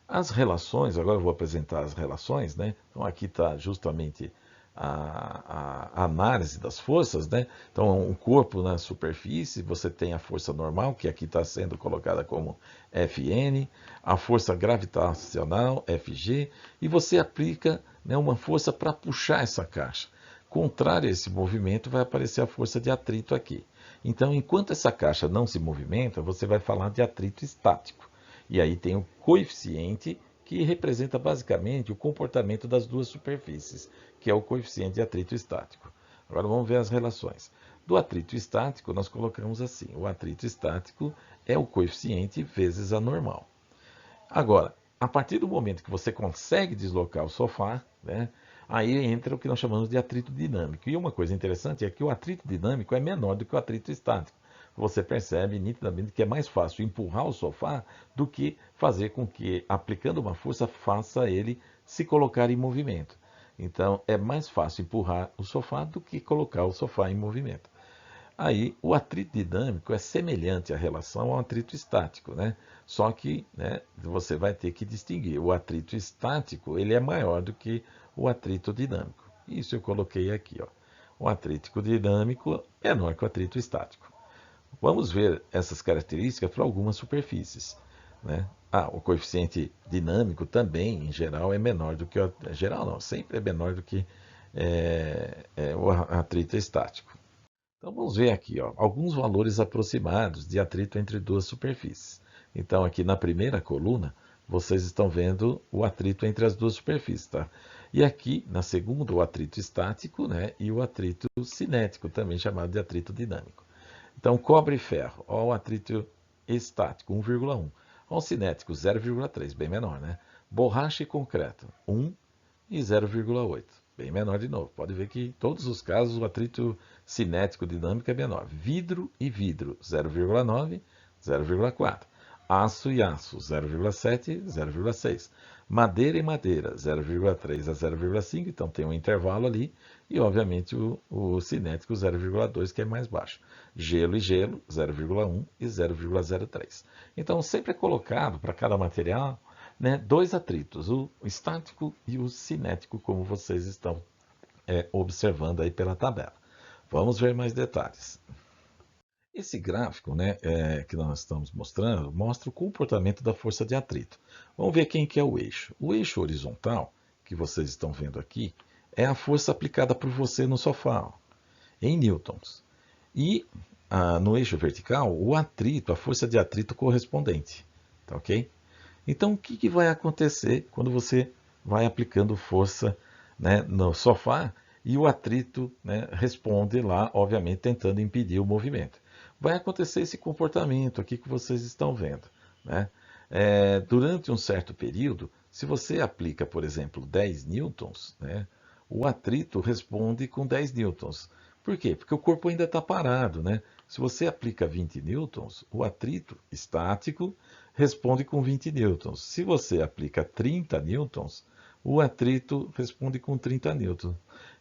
As relações, agora eu vou apresentar as relações, né? Então aqui está justamente a análise das forças, né? Então um corpo na superfície, você tem a força normal, que aqui está sendo colocada como Fn, a força gravitacional, Fg, e você aplica, né, uma força para puxar essa caixa. Contrário a esse movimento, vai aparecer a força de atrito aqui. Então, enquanto essa caixa não se movimenta, você vai falar de atrito estático. E aí tem o coeficiente, que representa basicamente o comportamento das duas superfícies, que é o coeficiente de atrito estático. Agora vamos ver as relações. Do atrito estático, nós colocamos assim: o atrito estático é o coeficiente vezes a normal. Agora, a partir do momento que você consegue deslocar o sofá, né, aí entra o que nós chamamos de atrito dinâmico. E uma coisa interessante é que o atrito dinâmico é menor do que o atrito estático. Você percebe nitidamente que é mais fácil empurrar o sofá do que fazer com que, aplicando uma força, faça ele se colocar em movimento. Então, é mais fácil empurrar o sofá do que colocar o sofá em movimento. Aí, o atrito dinâmico é semelhante à relação ao atrito estático, né? Só que, né, você vai ter que distinguir. O atrito estático, ele é maior do que o atrito dinâmico. Isso eu coloquei aqui, ó. O atrito dinâmico é menor que o atrito estático. Vamos ver essas características para algumas superfícies, né? O coeficiente dinâmico também, em geral, é menor do que geral não, sempre é menor do que o atrito estático. Então vamos ver aqui, ó, alguns valores aproximados de atrito entre duas superfícies. Então aqui na primeira coluna, vocês estão vendo o atrito entre as duas superfícies, tá? E aqui na segunda, o atrito estático, né, e o atrito cinético, também chamado de atrito dinâmico. Então cobre e ferro, ó, o atrito estático, 1,1. Ó, o cinético, 0,3, bem menor, né? Borracha e concreto, 1 e 0,8. Bem menor de novo. Pode ver que em todos os casos o atrito cinético dinâmico é menor. Vidro e vidro, 0,9, 0,4. Aço e aço, 0,7, 0,6. Madeira e madeira, 0,3 a 0,5, então tem um intervalo ali. E, obviamente, o cinético 0,2, que é mais baixo. Gelo e gelo, 0,1 e 0,03. Então, sempre é colocado para cada material, né, dois atritos, o estático e o cinético, como vocês estão observando aí pela tabela. Vamos ver mais detalhes. Esse gráfico, né, que nós estamos mostrando, mostra o comportamento da força de atrito. Vamos ver quem que é o eixo. O eixo horizontal, que vocês estão vendo aqui, é a força aplicada por você no sofá, ó, em newtons. E no eixo vertical, o atrito, a força de atrito correspondente. Tá ok? Então, o que vai acontecer quando você vai aplicando força, né, no sofá e o atrito, né, responde lá, obviamente, tentando impedir o movimento? Vai acontecer esse comportamento aqui que vocês estão vendo, né? Durante um certo período, se você aplica, por exemplo, 10 newtons, né, o atrito responde com 10 newtons. Por quê? Porque o corpo ainda está parado, né? Se você aplica 20 newtons, o atrito estático responde com 20 newtons. Se você aplica 30 newtons, o atrito responde com 30 newtons.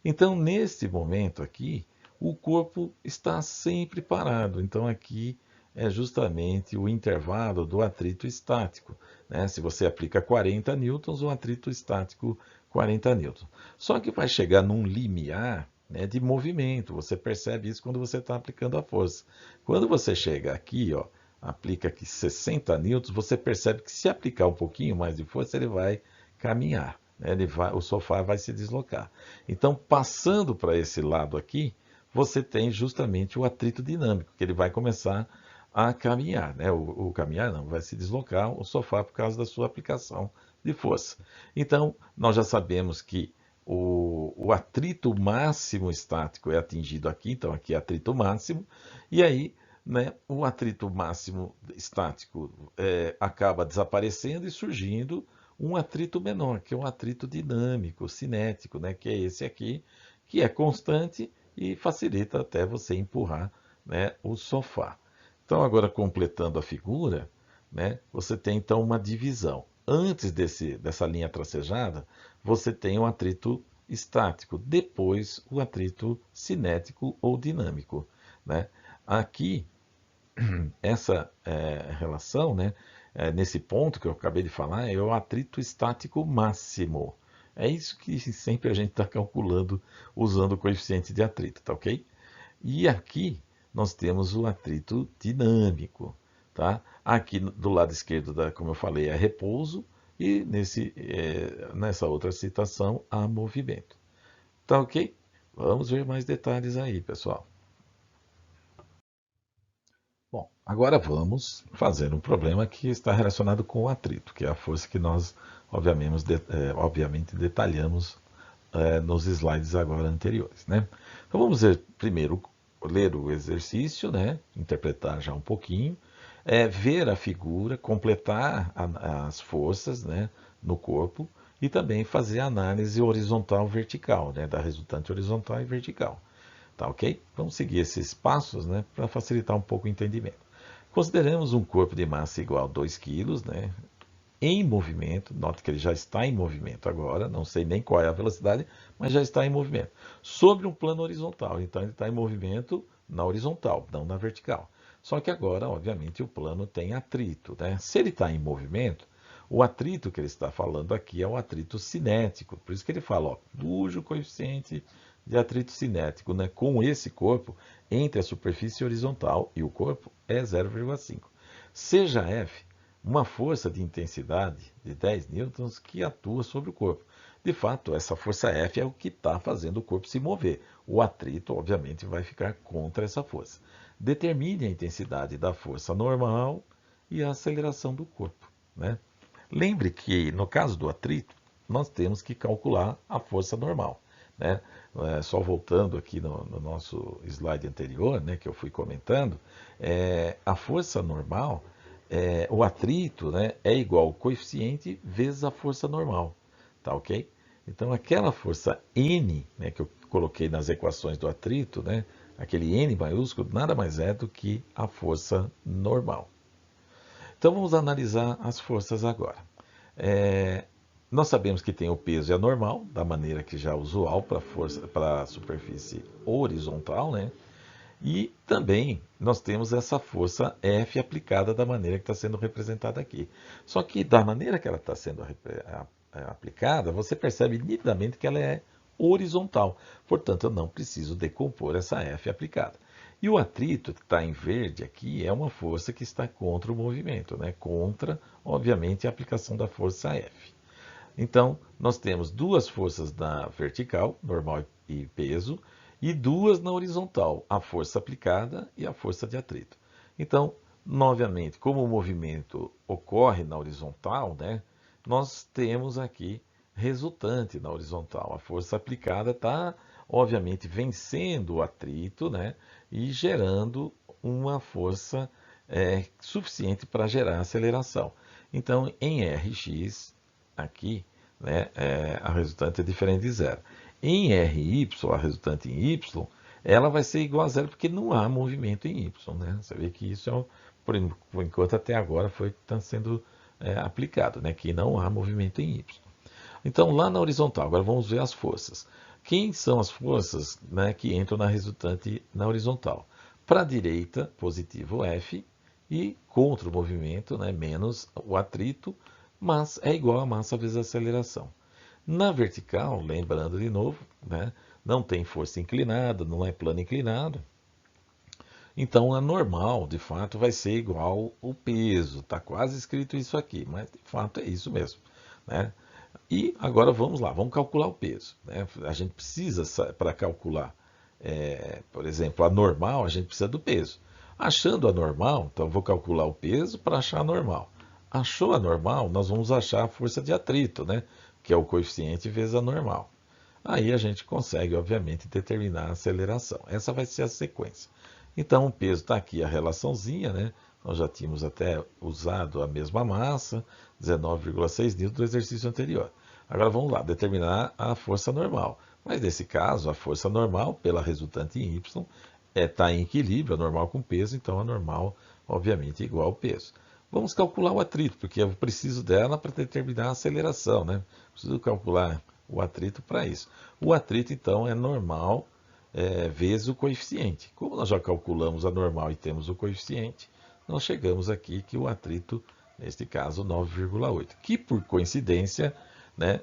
Então, neste momento aqui, o corpo está sempre parado. Então, aqui é justamente o intervalo do atrito estático, né? Se você aplica 40 newtons, o atrito estático 40 newtons. Só que vai chegar num limiar, né, de movimento. Você percebe isso quando você está aplicando a força. Quando você chega aqui, ó, aplica aqui 60 newtons, você percebe que se aplicar um pouquinho mais de força, ele vai caminhar, né? O sofá vai se deslocar. Então, passando para esse lado aqui, você tem justamente o atrito dinâmico, que ele vai começar a caminhar, né? O caminhar não, vai se deslocar o sofá por causa da sua aplicação de força. Então, nós já sabemos que o atrito máximo estático é atingido aqui, então aqui é atrito máximo, e aí, né, o atrito máximo estático acaba desaparecendo e surgindo um atrito menor, que é um atrito dinâmico, cinético, né, que é esse aqui, que é constante e facilita até você empurrar, né, o sofá. Então, agora completando a figura, né, você tem então uma divisão. Antes dessa linha tracejada, você tem o atrito estático, depois o atrito cinético ou dinâmico, né? Aqui, essa relação, né, nesse ponto que eu acabei de falar, é o atrito estático máximo. É isso que sempre a gente está calculando usando o coeficiente de atrito, tá ok? E aqui nós temos o atrito dinâmico, tá? Aqui do lado esquerdo, como eu falei, é repouso e nessa outra situação há movimento. Tá ok? Vamos ver mais detalhes aí, pessoal. Bom, agora vamos fazer um problema que está relacionado com o atrito, que é a força que nós, obviamente detalhamos nos slides agora anteriores, né? Então vamos primeiro ler o exercício, né? Interpretar já um pouquinho, ver a figura, completar as forças, né, no corpo e também fazer a análise horizontal-vertical, né, da resultante horizontal e vertical. Tá ok? Vamos seguir esses passos, né, para facilitar um pouco o entendimento. Consideremos um corpo de massa igual a 2 kg, né, em movimento. Note que ele já está em movimento agora, não sei nem qual é a velocidade, mas já está em movimento. Sobre um plano horizontal, então ele está em movimento na horizontal, não na vertical. Só que agora, obviamente, o plano tem atrito, né? Se ele está em movimento, o atrito que ele está falando aqui é o atrito cinético. Por isso que ele fala, ó, cujo coeficiente de atrito cinético, né, com esse corpo entre a superfície horizontal e o corpo é 0,5. Seja F uma força de intensidade de 10 newtons que atua sobre o corpo. De fato, essa força F é o que está fazendo o corpo se mover. O atrito, obviamente, vai ficar contra essa força. Determine a intensidade da força normal e a aceleração do corpo, né? Lembre que, no caso do atrito, nós temos que calcular a força normal, né? Só voltando aqui no nosso slide anterior, né, que eu fui comentando, a força normal, o atrito, né, é igual ao coeficiente vezes a força normal, tá ok? Então aquela força N, né, que eu coloquei nas equações do atrito, né, aquele N maiúsculo, nada mais é do que a força normal. Então vamos analisar as forças agora. Nós sabemos que tem o peso e a normal, da maneira que já é usual para a superfície horizontal, né? E também nós temos essa força F aplicada da maneira que está sendo representada aqui. Só que da maneira que ela está sendo aplicada, você percebe nitidamente que ela é horizontal. Portanto, eu não preciso decompor essa F aplicada. E o atrito que está em verde aqui é uma força que está contra o movimento, né? Contra, obviamente, a aplicação da força F. Então, nós temos duas forças na vertical, normal e peso, e duas na horizontal, a força aplicada e a força de atrito. Então, novamente, como o movimento ocorre na horizontal, né, nós temos aqui resultante na horizontal. A força aplicada está, obviamente, vencendo o atrito, né, e gerando uma força suficiente para gerar aceleração. Então, em Rx, aqui, né, a resultante é diferente de zero. Em RY, a resultante em Y, ela vai ser igual a zero porque não há movimento em Y. Né? Você vê que isso, por enquanto, até agora foi que está sendo aplicado, né? Que não há movimento em Y. Então, lá na horizontal, agora vamos ver as forças. Quem são as forças, né, que entram na resultante na horizontal? Para a direita, positivo F, e contra o movimento, né, menos o atrito, mas é igual a massa vezes a aceleração. Na vertical, lembrando de novo, né, não tem força inclinada, não é plano inclinado. Então, a normal, de fato, vai ser igual o peso. Está quase escrito isso aqui, mas de fato é isso mesmo. Né? E agora vamos lá, vamos calcular o peso. Né? A gente precisa, para calcular, por exemplo, a normal, a gente precisa do peso. Achando a normal, então vou calcular o peso para achar a normal. Achou a normal, nós vamos achar a força de atrito, né? Que é o coeficiente vezes a normal. Aí a gente consegue, obviamente, determinar a aceleração. Essa vai ser a sequência. Então, o peso está aqui, a relaçãozinha, né? Nós já tínhamos até usado a mesma massa, 19,6 N do exercício anterior. Agora vamos lá, determinar a força normal. Mas nesse caso, a força normal, pela resultante em Y, está em equilíbrio, a normal com peso, então a normal, obviamente, é igual ao peso. Vamos calcular o atrito, porque eu preciso dela para determinar a aceleração, né? Preciso calcular o atrito para isso. O atrito, então, é normal vezes o coeficiente. Como nós já calculamos a normal e temos o coeficiente, nós chegamos aqui que o atrito, neste caso, 9,8, que por coincidência, né,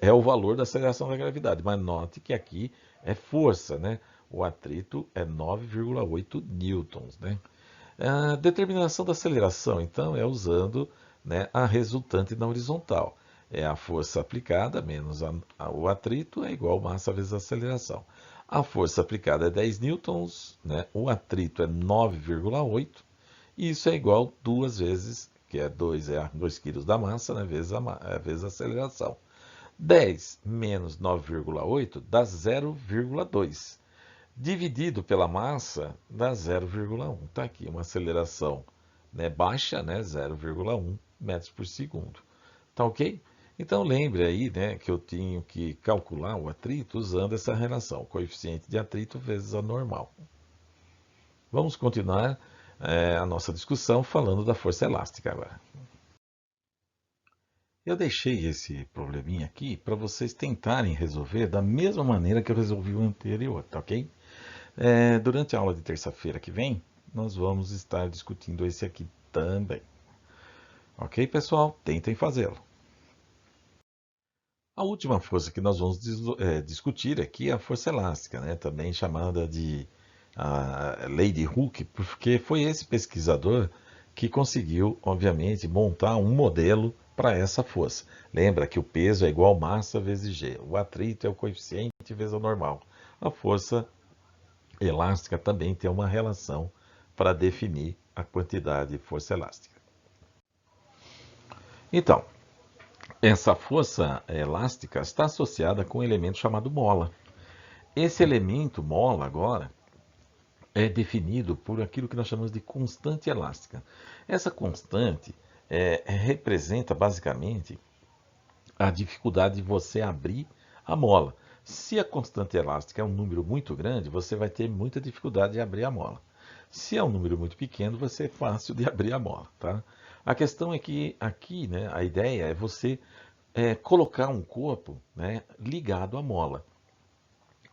é o valor da aceleração da gravidade. Mas note que aqui é força, né? O atrito é 9,8 newtons, né? A determinação da aceleração, então, é usando, né, a resultante na horizontal. É a força aplicada menos o atrito é igual a massa vezes a aceleração. A força aplicada é 10 newtons, né, o atrito é 9,8, e isso é igual 2 vezes, que é 2 kg da massa, né, vezes a aceleração. 10 menos 9,8 dá 0,2. Dividido pela massa dá 0,1. Está aqui uma aceleração, né, baixa, né, 0,1 metros por segundo. Tá ok? Então lembre aí, né, que eu tenho que calcular o atrito usando essa relação, coeficiente de atrito vezes a normal. Vamos continuar a nossa discussão falando da força elástica agora. Eu deixei esse probleminha aqui para vocês tentarem resolver da mesma maneira que eu resolvi o anterior, tá ok? Durante a aula de terça-feira que vem, nós vamos estar discutindo esse aqui também. Ok, pessoal? Tentem fazê-lo. A última força que nós vamos discutir aqui é a força elástica, né? Também chamada de lei de Hooke, porque foi esse pesquisador que conseguiu, obviamente, montar um modelo para essa força. Lembra que o peso é igual massa vezes g, o atrito é o coeficiente vezes a normal. A força elástica também tem uma relação para definir a quantidade de força elástica. Então, essa força elástica está associada com um elemento chamado mola. Esse elemento mola agora é definido por aquilo que nós chamamos de constante elástica. Essa constante representa basicamente a dificuldade de você abrir a mola. Se a constante elástica é um número muito grande, você vai ter muita dificuldade de abrir a mola. Se é um número muito pequeno, vai ser fácil de abrir a mola. Tá? A questão é que aqui, né, a ideia é você colocar um corpo, né, ligado à mola.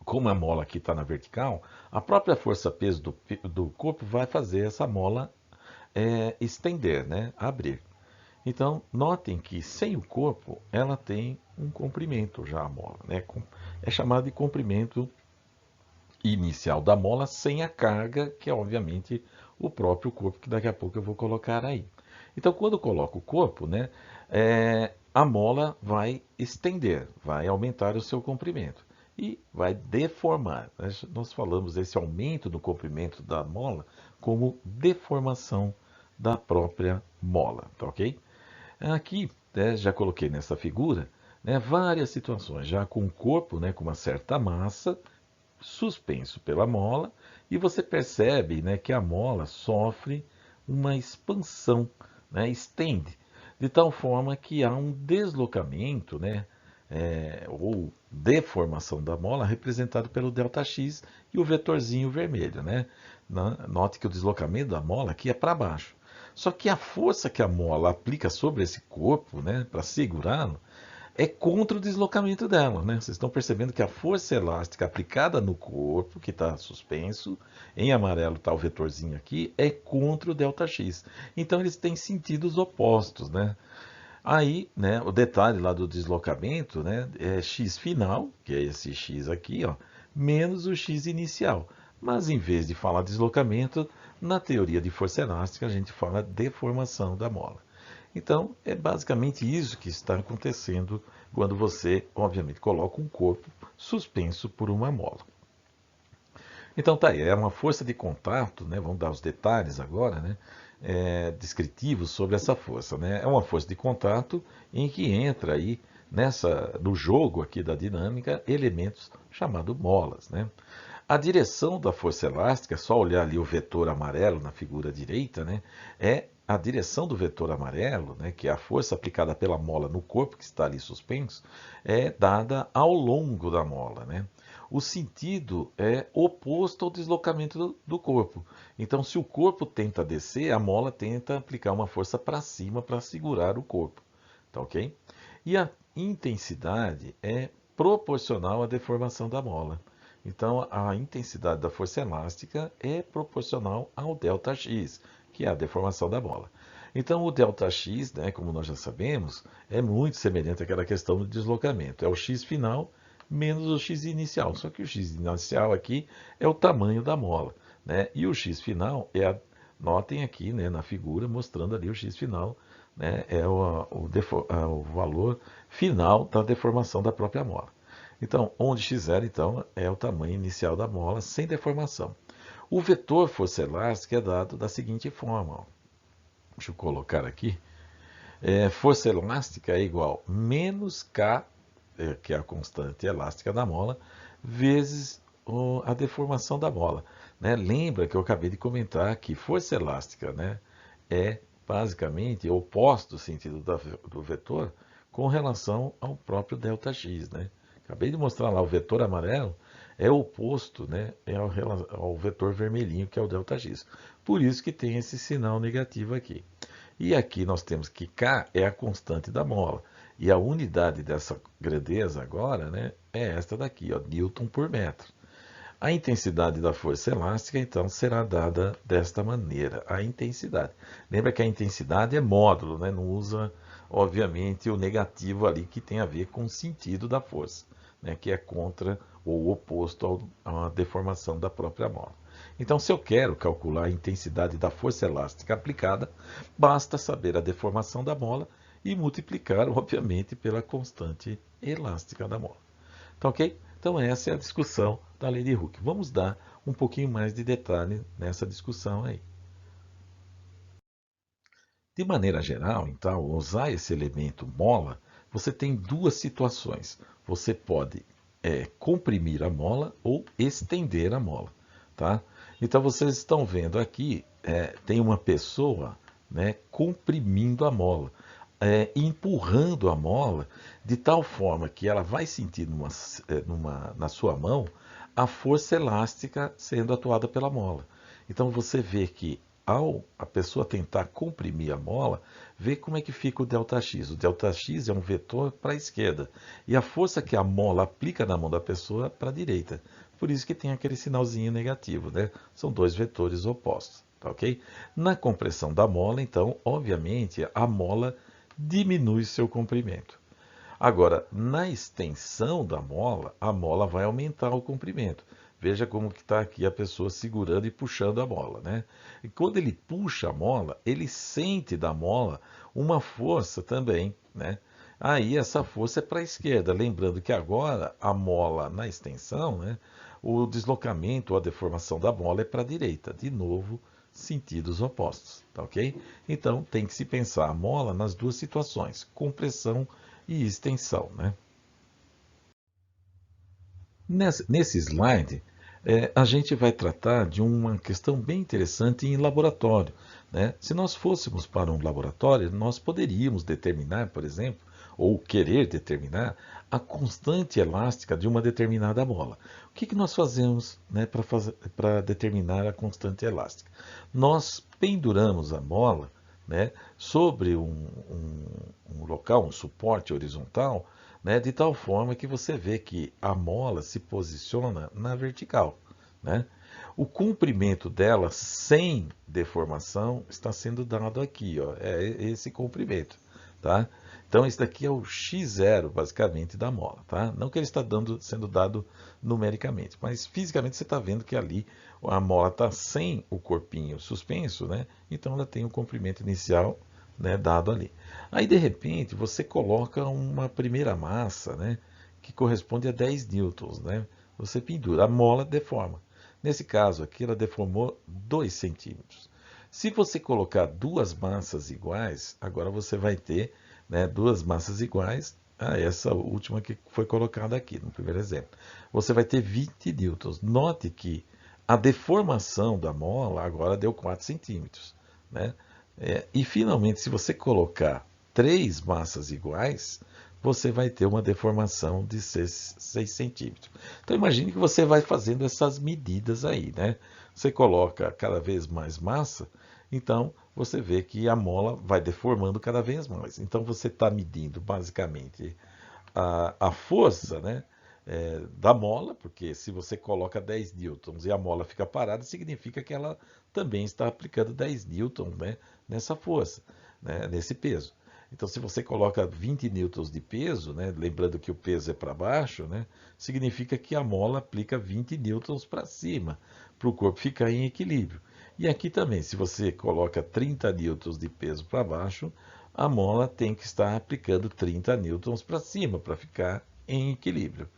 Como a mola aqui está na vertical, a própria força-peso do corpo vai fazer essa mola estender, né, abrir. Então, notem que sem o corpo, ela tem um comprimento já a mola, né? É chamado de comprimento inicial da mola sem a carga, que é obviamente o próprio corpo, que daqui a pouco eu vou colocar aí. Então, quando eu coloco o corpo, né, a mola vai estender, vai aumentar o seu comprimento e vai deformar. Nós falamos desse aumento do comprimento da mola como deformação da própria mola, tá ok? Aqui, né, já coloquei nessa figura, né, várias situações, já com o corpo, né, com uma certa massa, suspenso pela mola, e você percebe, né, que a mola sofre uma expansão, né, estende, de tal forma que há um deslocamento, né, ou deformação da mola representado pelo ΔX e o vetorzinho vermelho, né? Note que o deslocamento da mola aqui é para baixo. Só que a força que a mola aplica sobre esse corpo, né, para segurá-lo, é contra o deslocamento dela, né? Vocês estão percebendo que a força elástica aplicada no corpo, que está suspenso, em amarelo está o vetorzinho aqui, é contra o ΔX. Então eles têm sentidos opostos, né? Aí, né, o detalhe lá do deslocamento, né, é x final, que é esse x aqui, ó, menos o x inicial. Mas em vez de falar deslocamento, na teoria de força elástica a gente fala deformação da mola. Então, é basicamente isso que está acontecendo quando você, obviamente, coloca um corpo suspenso por uma mola. Então tá aí, é uma força de contato, né? Vamos dar os detalhes agora, né? Descritivos sobre essa força, né? É uma força de contato em que entra aí no jogo aqui da dinâmica elementos chamados molas, né? A direção da força elástica, só olhar ali o vetor amarelo na figura direita, né? É a direção do vetor amarelo, né? Que é a força aplicada pela mola no corpo que está ali suspenso, é dada ao longo da mola, né? O sentido é oposto ao deslocamento do corpo. Então, se o corpo tenta descer, a mola tenta aplicar uma força para cima para segurar o corpo. Tá ok? E a intensidade é proporcional à deformação da mola. Então, a intensidade da força elástica é proporcional ao ΔX, que é a deformação da mola. Então, o ΔX, né, como nós já sabemos, é muito semelhante àquela questão do deslocamento. É o x final menos o x inicial. Só que o x inicial aqui é o tamanho da mola, né? E o x final notem aqui, né, na figura, mostrando ali o x final, né, é o valor final da deformação da própria mola. Então, onde x0 então, é o tamanho inicial da mola sem deformação. O vetor força elástica é dado da seguinte forma. Ó. Deixa eu colocar aqui. Força elástica é igual a menos K, que é a constante elástica da mola, vezes a deformação da mola. Né? Lembra que eu acabei de comentar que força elástica, né, é basicamente oposto do sentido do vetor com relação ao próprio ΔX. Né? Acabei de mostrar lá, o vetor amarelo é oposto, né, ao vetor vermelhinho, que é o ΔX. Por isso que tem esse sinal negativo aqui. E aqui nós temos que K é a constante da mola. E a unidade dessa grandeza agora, né, é esta daqui, ó, Newton por metro. A intensidade da força elástica, então, será dada desta maneira, a intensidade. Lembra que a intensidade é módulo, né? Não usa, obviamente, o negativo ali que tem a ver com o sentido da força, né? Que é contra ou oposto à deformação da própria mola. Então, se eu quero calcular a intensidade da força elástica aplicada, basta saber a deformação da mola e multiplicar, obviamente, pela constante elástica da mola. Tá ok? Então essa é a discussão da lei de Hooke. Vamos dar um pouquinho mais de detalhe nessa discussão aí. De maneira geral, então, usar esse elemento mola, você tem duas situações. Você pode comprimir a mola ou estender a mola. Tá? Então vocês estão vendo aqui, tem uma pessoa, né, comprimindo a mola. Empurrando a mola de tal forma que ela vai sentir na sua mão a força elástica sendo atuada pela mola. Então você vê que ao a pessoa tentar comprimir a mola, vê como é que fica o ΔX. O ΔX é um vetor para a esquerda. E a força que a mola aplica na mão da pessoa é para a direita. Por isso que tem aquele sinalzinho negativo, né? São dois vetores opostos, tá ok? Na compressão da mola, então, obviamente, a mola diminui seu comprimento. Agora, na extensão da mola, a mola vai aumentar o comprimento. Veja como que está aqui a pessoa segurando e puxando a mola, né? E quando ele puxa a mola, ele sente da mola uma força também, né? Aí essa força é para a esquerda. Lembrando que agora a mola na extensão, né? O deslocamento ou a deformação da mola é para a direita. De novo, sentidos opostos, tá ok? Então tem que se pensar a mola nas duas situações, compressão e extensão, né? Nesse slide, a gente vai tratar de uma questão bem interessante em laboratório, né? Se nós fôssemos para um laboratório, nós poderíamos determinar, por exemplo, ou querer determinar a constante elástica de uma determinada mola. O que nós fazemos, né, para determinar a constante elástica? Nós penduramos a mola, né, sobre um local, um suporte horizontal, né, de tal forma que você vê que a mola se posiciona na vertical, né? O comprimento dela sem deformação está sendo dado aqui, ó, é esse comprimento, tá? Então esse daqui é o x0 basicamente da mola, tá? Não que ele está sendo dado numericamente, mas fisicamente você está vendo que ali a mola está sem o corpinho suspenso, né? Então ela tem o comprimento inicial, né, dado ali. Aí de repente você coloca uma primeira massa, né, que corresponde a 10 newtons, né? Você pendura, a mola deforma. Nesse caso aqui ela deformou 2 centímetros. Se você colocar duas massas iguais, agora você vai ter, né, duas massas iguais a essa última que foi colocada aqui no primeiro exemplo. Você vai ter 20 newtons. Note que a deformação da mola agora deu 4 centímetros, né? E finalmente, se você colocar três massas iguais, você vai ter uma deformação de 6 centímetros. Então imagine que você vai fazendo essas medidas aí, né? Você coloca cada vez mais massa, então você vê que a mola vai deformando cada vez mais. Então você está medindo basicamente a força, né, da mola, porque se você coloca 10 newtons e a mola fica parada, significa que ela também está aplicando 10 newtons, né, nessa força, né, nesse peso. Então, se você coloca 20 newtons de peso, né, lembrando que o peso é para baixo, né, significa que a mola aplica 20 newtons para cima, para o corpo ficar em equilíbrio. E aqui também, se você coloca 30 newtons de peso para baixo, a mola tem que estar aplicando 30 newtons para cima, para ficar em equilíbrio.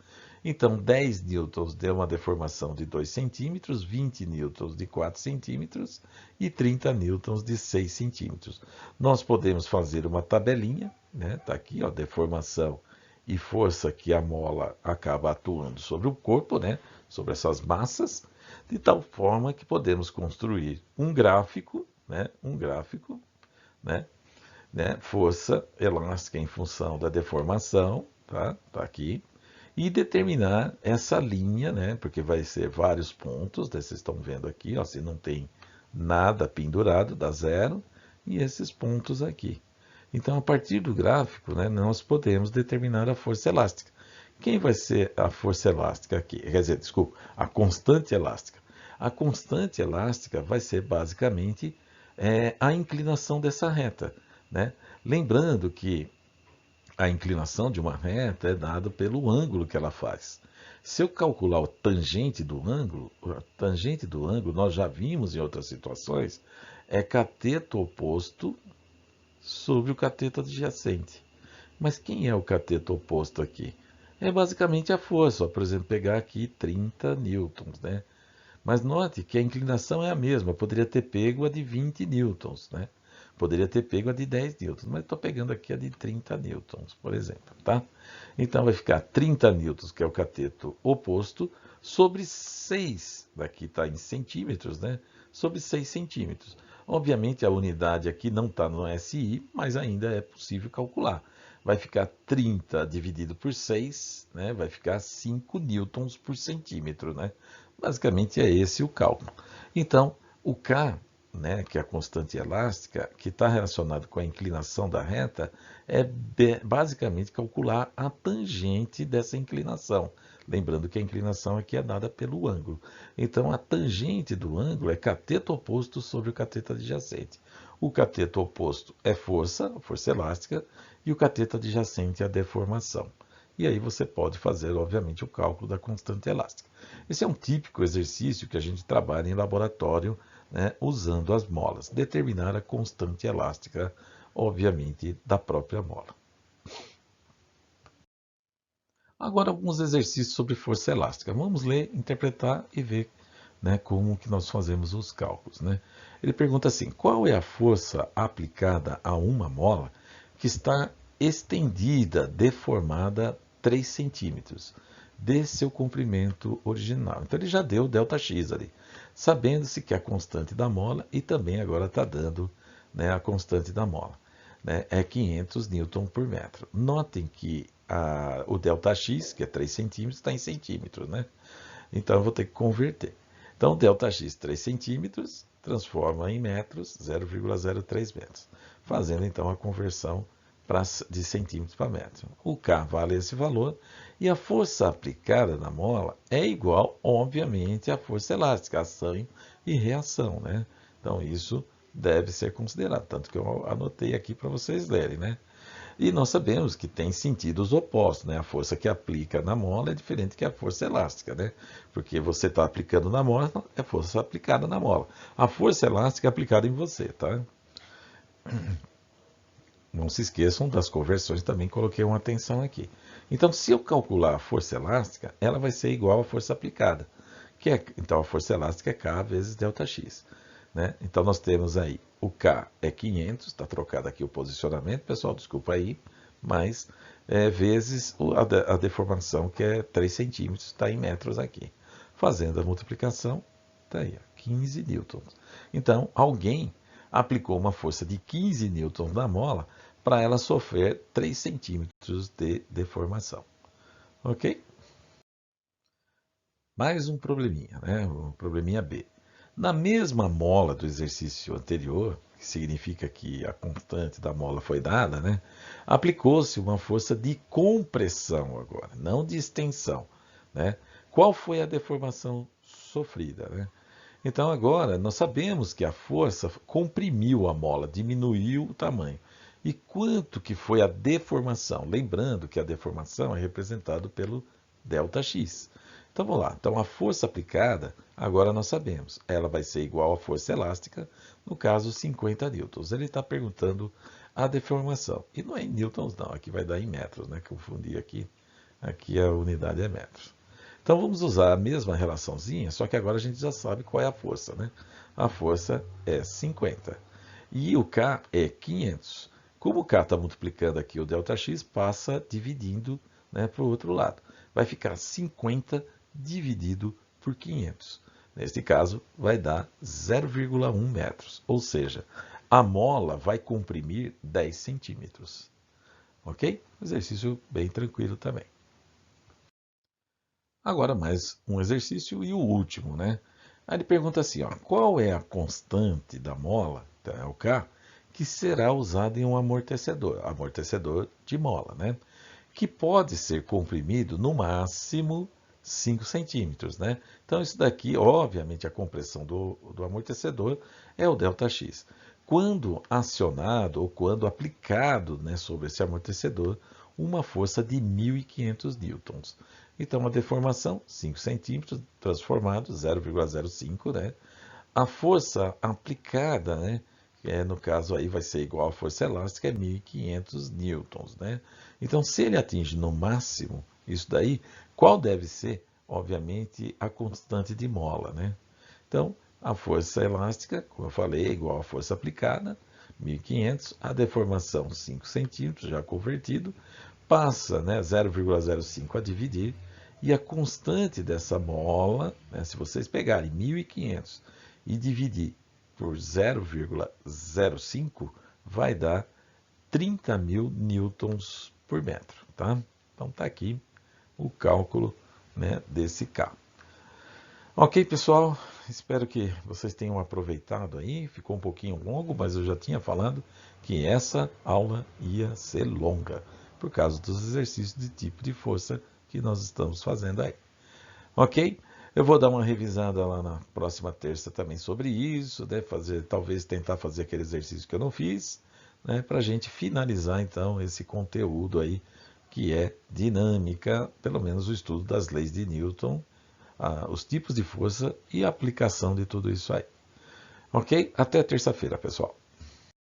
Então, 10 newtons deu uma deformação de 2 centímetros, 20 newtons de 4 centímetros e 30 newtons de 6 centímetros. Nós podemos fazer uma tabelinha, né? Tá aqui, ó, deformação e força que a mola acaba atuando sobre o corpo, né? Sobre essas massas, de tal forma que podemos construir um gráfico, né? Né? Força elástica em função da deformação, tá? Tá aqui. E determinar essa linha, né? Porque vai ser vários pontos, né? Vocês estão vendo aqui, ó, se não tem nada pendurado, dá zero, e esses pontos aqui. Então, a partir do gráfico, né, nós podemos determinar a força elástica. Quem vai ser a força elástica aqui? Quer dizer, desculpa, a constante elástica. A constante elástica vai ser basicamente a inclinação dessa reta, né? Lembrando que a inclinação de uma reta é dada pelo ângulo que ela faz. Se eu calcular o tangente do ângulo, a tangente do ângulo, nós já vimos em outras situações, é cateto oposto sobre o cateto adjacente. Mas quem é o cateto oposto aqui? É basicamente a força. Ó, por exemplo, pegar aqui 30 newtons, né? Mas note que a inclinação é a mesma. Eu poderia ter pego a de 20 newtons, né? Poderia ter pego a de 10 newtons, mas estou pegando aqui a de 30 newtons, por exemplo, tá? Então vai ficar 30 newtons, que é o cateto oposto, sobre 6, daqui está em centímetros, né? Sobre 6 centímetros. Obviamente a unidade aqui não está no SI, mas ainda é possível calcular. Vai ficar 30 dividido por 6, né? Vai ficar 5 newtons por centímetro, né? Basicamente é esse o cálculo. Então, o K, né, que é a constante elástica, que está relacionado com a inclinação da reta, é basicamente calcular a tangente dessa inclinação. Lembrando que a inclinação aqui é dada pelo ângulo. Então, a tangente do ângulo é cateto oposto sobre o cateto adjacente. O cateto oposto é força elástica, e o cateto adjacente é a deformação. E aí você pode fazer, obviamente, o cálculo da constante elástica. Esse é um típico exercício que a gente trabalha em laboratório, né, usando as molas. Determinar a constante elástica, obviamente, da própria mola. Agora, alguns exercícios sobre força elástica. Vamos ler, interpretar e ver, né, como que nós fazemos os cálculos. Né? Ele pergunta assim, qual é a força aplicada a uma mola que está estendida, deformada 3 centímetros de seu comprimento original? Então ele já deu o ΔX ali, sabendo-se que é a constante da mola e também agora está dando, né, a constante da mola. Né, é 500 newton por metro. Notem que o ΔX, que é 3 centímetros, está em centímetros, né? Então eu vou ter que converter. Então, ΔX 3 centímetros transforma em metros 0,03 metros, fazendo então a conversão de centímetros para metro. O K vale esse valor e a força aplicada na mola é igual, obviamente, à força elástica, ação e reação, né? Então isso deve ser considerado, tanto que eu anotei aqui para vocês lerem, né? E nós sabemos que tem sentidos opostos, né? A força que aplica na mola é diferente que a força elástica, né? Porque você está aplicando na mola, é força aplicada na mola. A força elástica é aplicada em você, tá? Não se esqueçam das conversões, também coloquei uma atenção aqui. Então, se eu calcular a força elástica, ela vai ser igual à força aplicada. Então, a força elástica é K vezes ΔX. Né? Então, nós temos aí, o K é 500, está trocado aqui o posicionamento, pessoal, desculpa aí, mas vezes a deformação, que é 3 centímetros, está em metros aqui. Fazendo a multiplicação, está aí, 15 newtons. Então, alguém aplicou uma força de 15 newtons na mola para ela sofrer 3 centímetros de deformação. Ok? Mais um probleminha, né? O probleminha B. Na mesma mola do exercício anterior, que significa que a constante da mola foi dada, né? Aplicou-se uma força de compressão agora, não de extensão, né? Qual foi a deformação sofrida, né? Então agora nós sabemos que a força comprimiu a mola, diminuiu o tamanho. E quanto que foi a deformação? Lembrando que a deformação é representada pelo ΔX. Então vamos lá. Então a força aplicada, agora nós sabemos, ela vai ser igual à força elástica, no caso 50 newtons. Ele está perguntando a deformação. E não é em newtons não, aqui vai dar em metros, né? Confundi aqui. Aqui a unidade é metros. Então vamos usar a mesma relaçãozinha, só que agora a gente já sabe qual é a força, né? A força é 50 e o K é 500. Como o K está multiplicando aqui o ΔX, passa dividindo, né, para o outro lado. Vai ficar 50 dividido por 500. Neste caso, vai dar 0,1 metros, ou seja, a mola vai comprimir 10 centímetros. Ok? Exercício bem tranquilo também. Agora mais um exercício e o último, né? Aí ele pergunta assim, ó, qual é a constante da mola, então é o K, que será usada em um amortecedor de mola, né? Que pode ser comprimido no máximo 5 centímetros, né? Então isso daqui, obviamente, a compressão do amortecedor é o ΔX. Quando acionado ou quando aplicado, né, sobre esse amortecedor, uma força de 1.500 newtons. Então, a deformação, 5 centímetros, transformado, 0,05, né? A força aplicada, né? No caso aí vai ser igual à força elástica, é 1.500 newtons, né? Então, se ele atinge no máximo isso daí, qual deve ser? Obviamente, a constante de mola, né? Então, a força elástica, como eu falei, é igual à força aplicada, 1.500, a deformação 5 centímetros, já convertido, passa, né, 0,05 a dividir, e a constante dessa mola, né, se vocês pegarem 1.500 e dividir por 0,05, vai dar 30.000 newtons por metro. Tá? Então está aqui o cálculo, né, desse K. Ok, pessoal, espero que vocês tenham aproveitado aí. Ficou um pouquinho longo, mas eu já tinha falado que essa aula ia ser longa, por causa dos exercícios de tipo de força que nós estamos fazendo aí. Ok? Eu vou dar uma revisada lá na próxima terça também sobre isso, né? Talvez tentar fazer aquele exercício que eu não fiz, né? Para a gente finalizar então esse conteúdo aí que é dinâmica, pelo menos o estudo das leis de Newton, os tipos de força e a aplicação de tudo isso aí. Ok? Até terça-feira, pessoal.